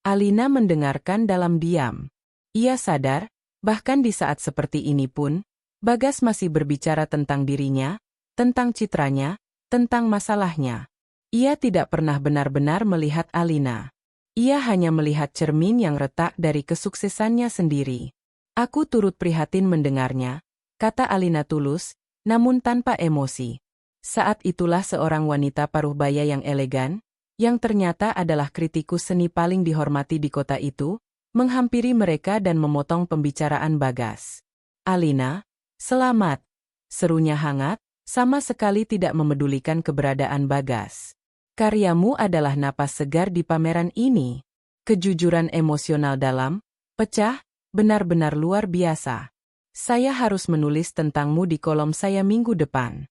Speaker 1: Alina mendengarkan dalam diam. Ia sadar, bahkan di saat seperti ini pun, Bagas masih berbicara tentang dirinya, tentang citranya, tentang masalahnya. Ia tidak pernah benar-benar melihat Alina. Ia hanya melihat cermin yang retak dari kesuksesannya sendiri. "Aku turut prihatin mendengarnya," kata Alina tulus, namun tanpa emosi. Saat itulah seorang wanita paruh baya yang elegan, yang ternyata adalah kritikus seni paling dihormati di kota itu, menghampiri mereka dan memotong pembicaraan Bagas. "Alina, selamat," serunya hangat, sama sekali tidak memedulikan keberadaan Bagas. "Karyamu adalah napas segar di pameran ini. Kejujuran emosional dalam, Pecah, benar-benar luar biasa. Saya harus menulis tentangmu di kolom saya minggu depan."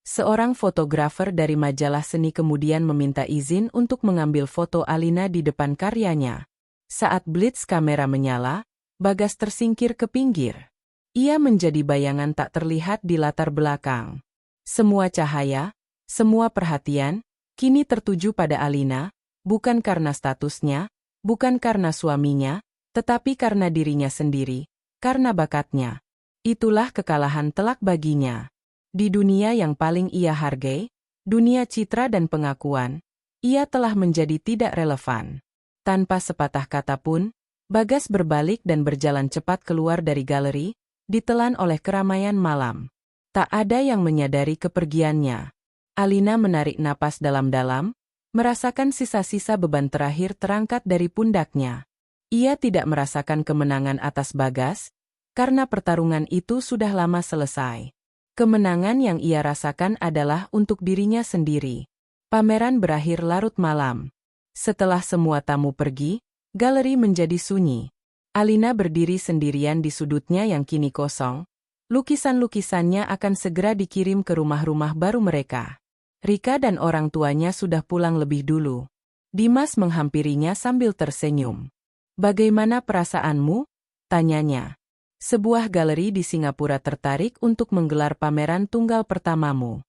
Speaker 1: Seorang fotografer dari majalah seni kemudian meminta izin untuk mengambil foto Alina di depan karyanya. Saat blitz kamera menyala, Bagas tersingkir ke pinggir. Ia menjadi bayangan tak terlihat di latar belakang. Semua cahaya, semua perhatian, kini tertuju pada Alina, bukan karena statusnya, bukan karena suaminya, tetapi karena dirinya sendiri, karena bakatnya. Itulah kekalahan telak baginya. Di dunia yang paling ia hargai, dunia citra dan pengakuan, ia telah menjadi tidak relevan. Tanpa sepatah kata pun, Bagas berbalik dan berjalan cepat keluar dari galeri, ditelan oleh keramaian malam. Tak ada yang menyadari kepergiannya. Alina menarik napas dalam-dalam, merasakan sisa-sisa beban terakhir terangkat dari pundaknya. Ia tidak merasakan kemenangan atas Bagas, karena pertarungan itu sudah lama selesai. Kemenangan yang ia rasakan adalah untuk dirinya sendiri. Pameran berakhir larut malam. Setelah semua tamu pergi, galeri menjadi sunyi. Alina berdiri sendirian di sudutnya yang kini kosong. Lukisan-lukisannya akan segera dikirim ke rumah-rumah baru mereka. Rika dan orang tuanya sudah pulang lebih dulu. Dimas menghampirinya sambil tersenyum. "Bagaimana perasaanmu?" tanyanya. "Sebuah galeri di Singapura tertarik untuk menggelar pameran tunggal pertamamu."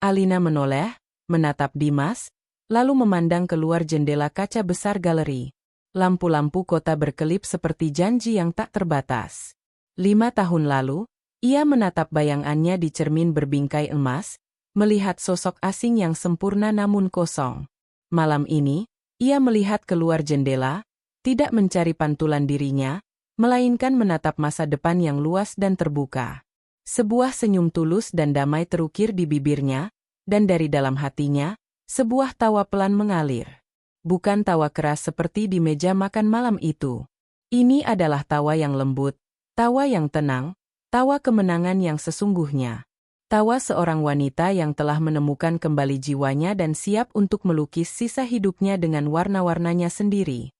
Speaker 1: Alina menoleh, menatap Dimas, lalu memandang keluar jendela kaca besar galeri. Lampu-lampu kota berkelip seperti janji yang tak terbatas. 5 tahun lalu, ia menatap bayangannya di cermin berbingkai emas, melihat sosok asing yang sempurna namun kosong. Malam ini, ia melihat keluar jendela, tidak mencari pantulan dirinya, melainkan menatap masa depan yang luas dan terbuka. Sebuah senyum tulus dan damai terukir di bibirnya, dan dari dalam hatinya, sebuah tawa pelan mengalir. Bukan tawa keras seperti di meja makan malam itu. Ini adalah tawa yang lembut, tawa yang tenang, tawa kemenangan yang sesungguhnya. Tawa seorang wanita yang telah menemukan kembali jiwanya dan siap untuk melukis sisa hidupnya dengan warna-warnanya sendiri.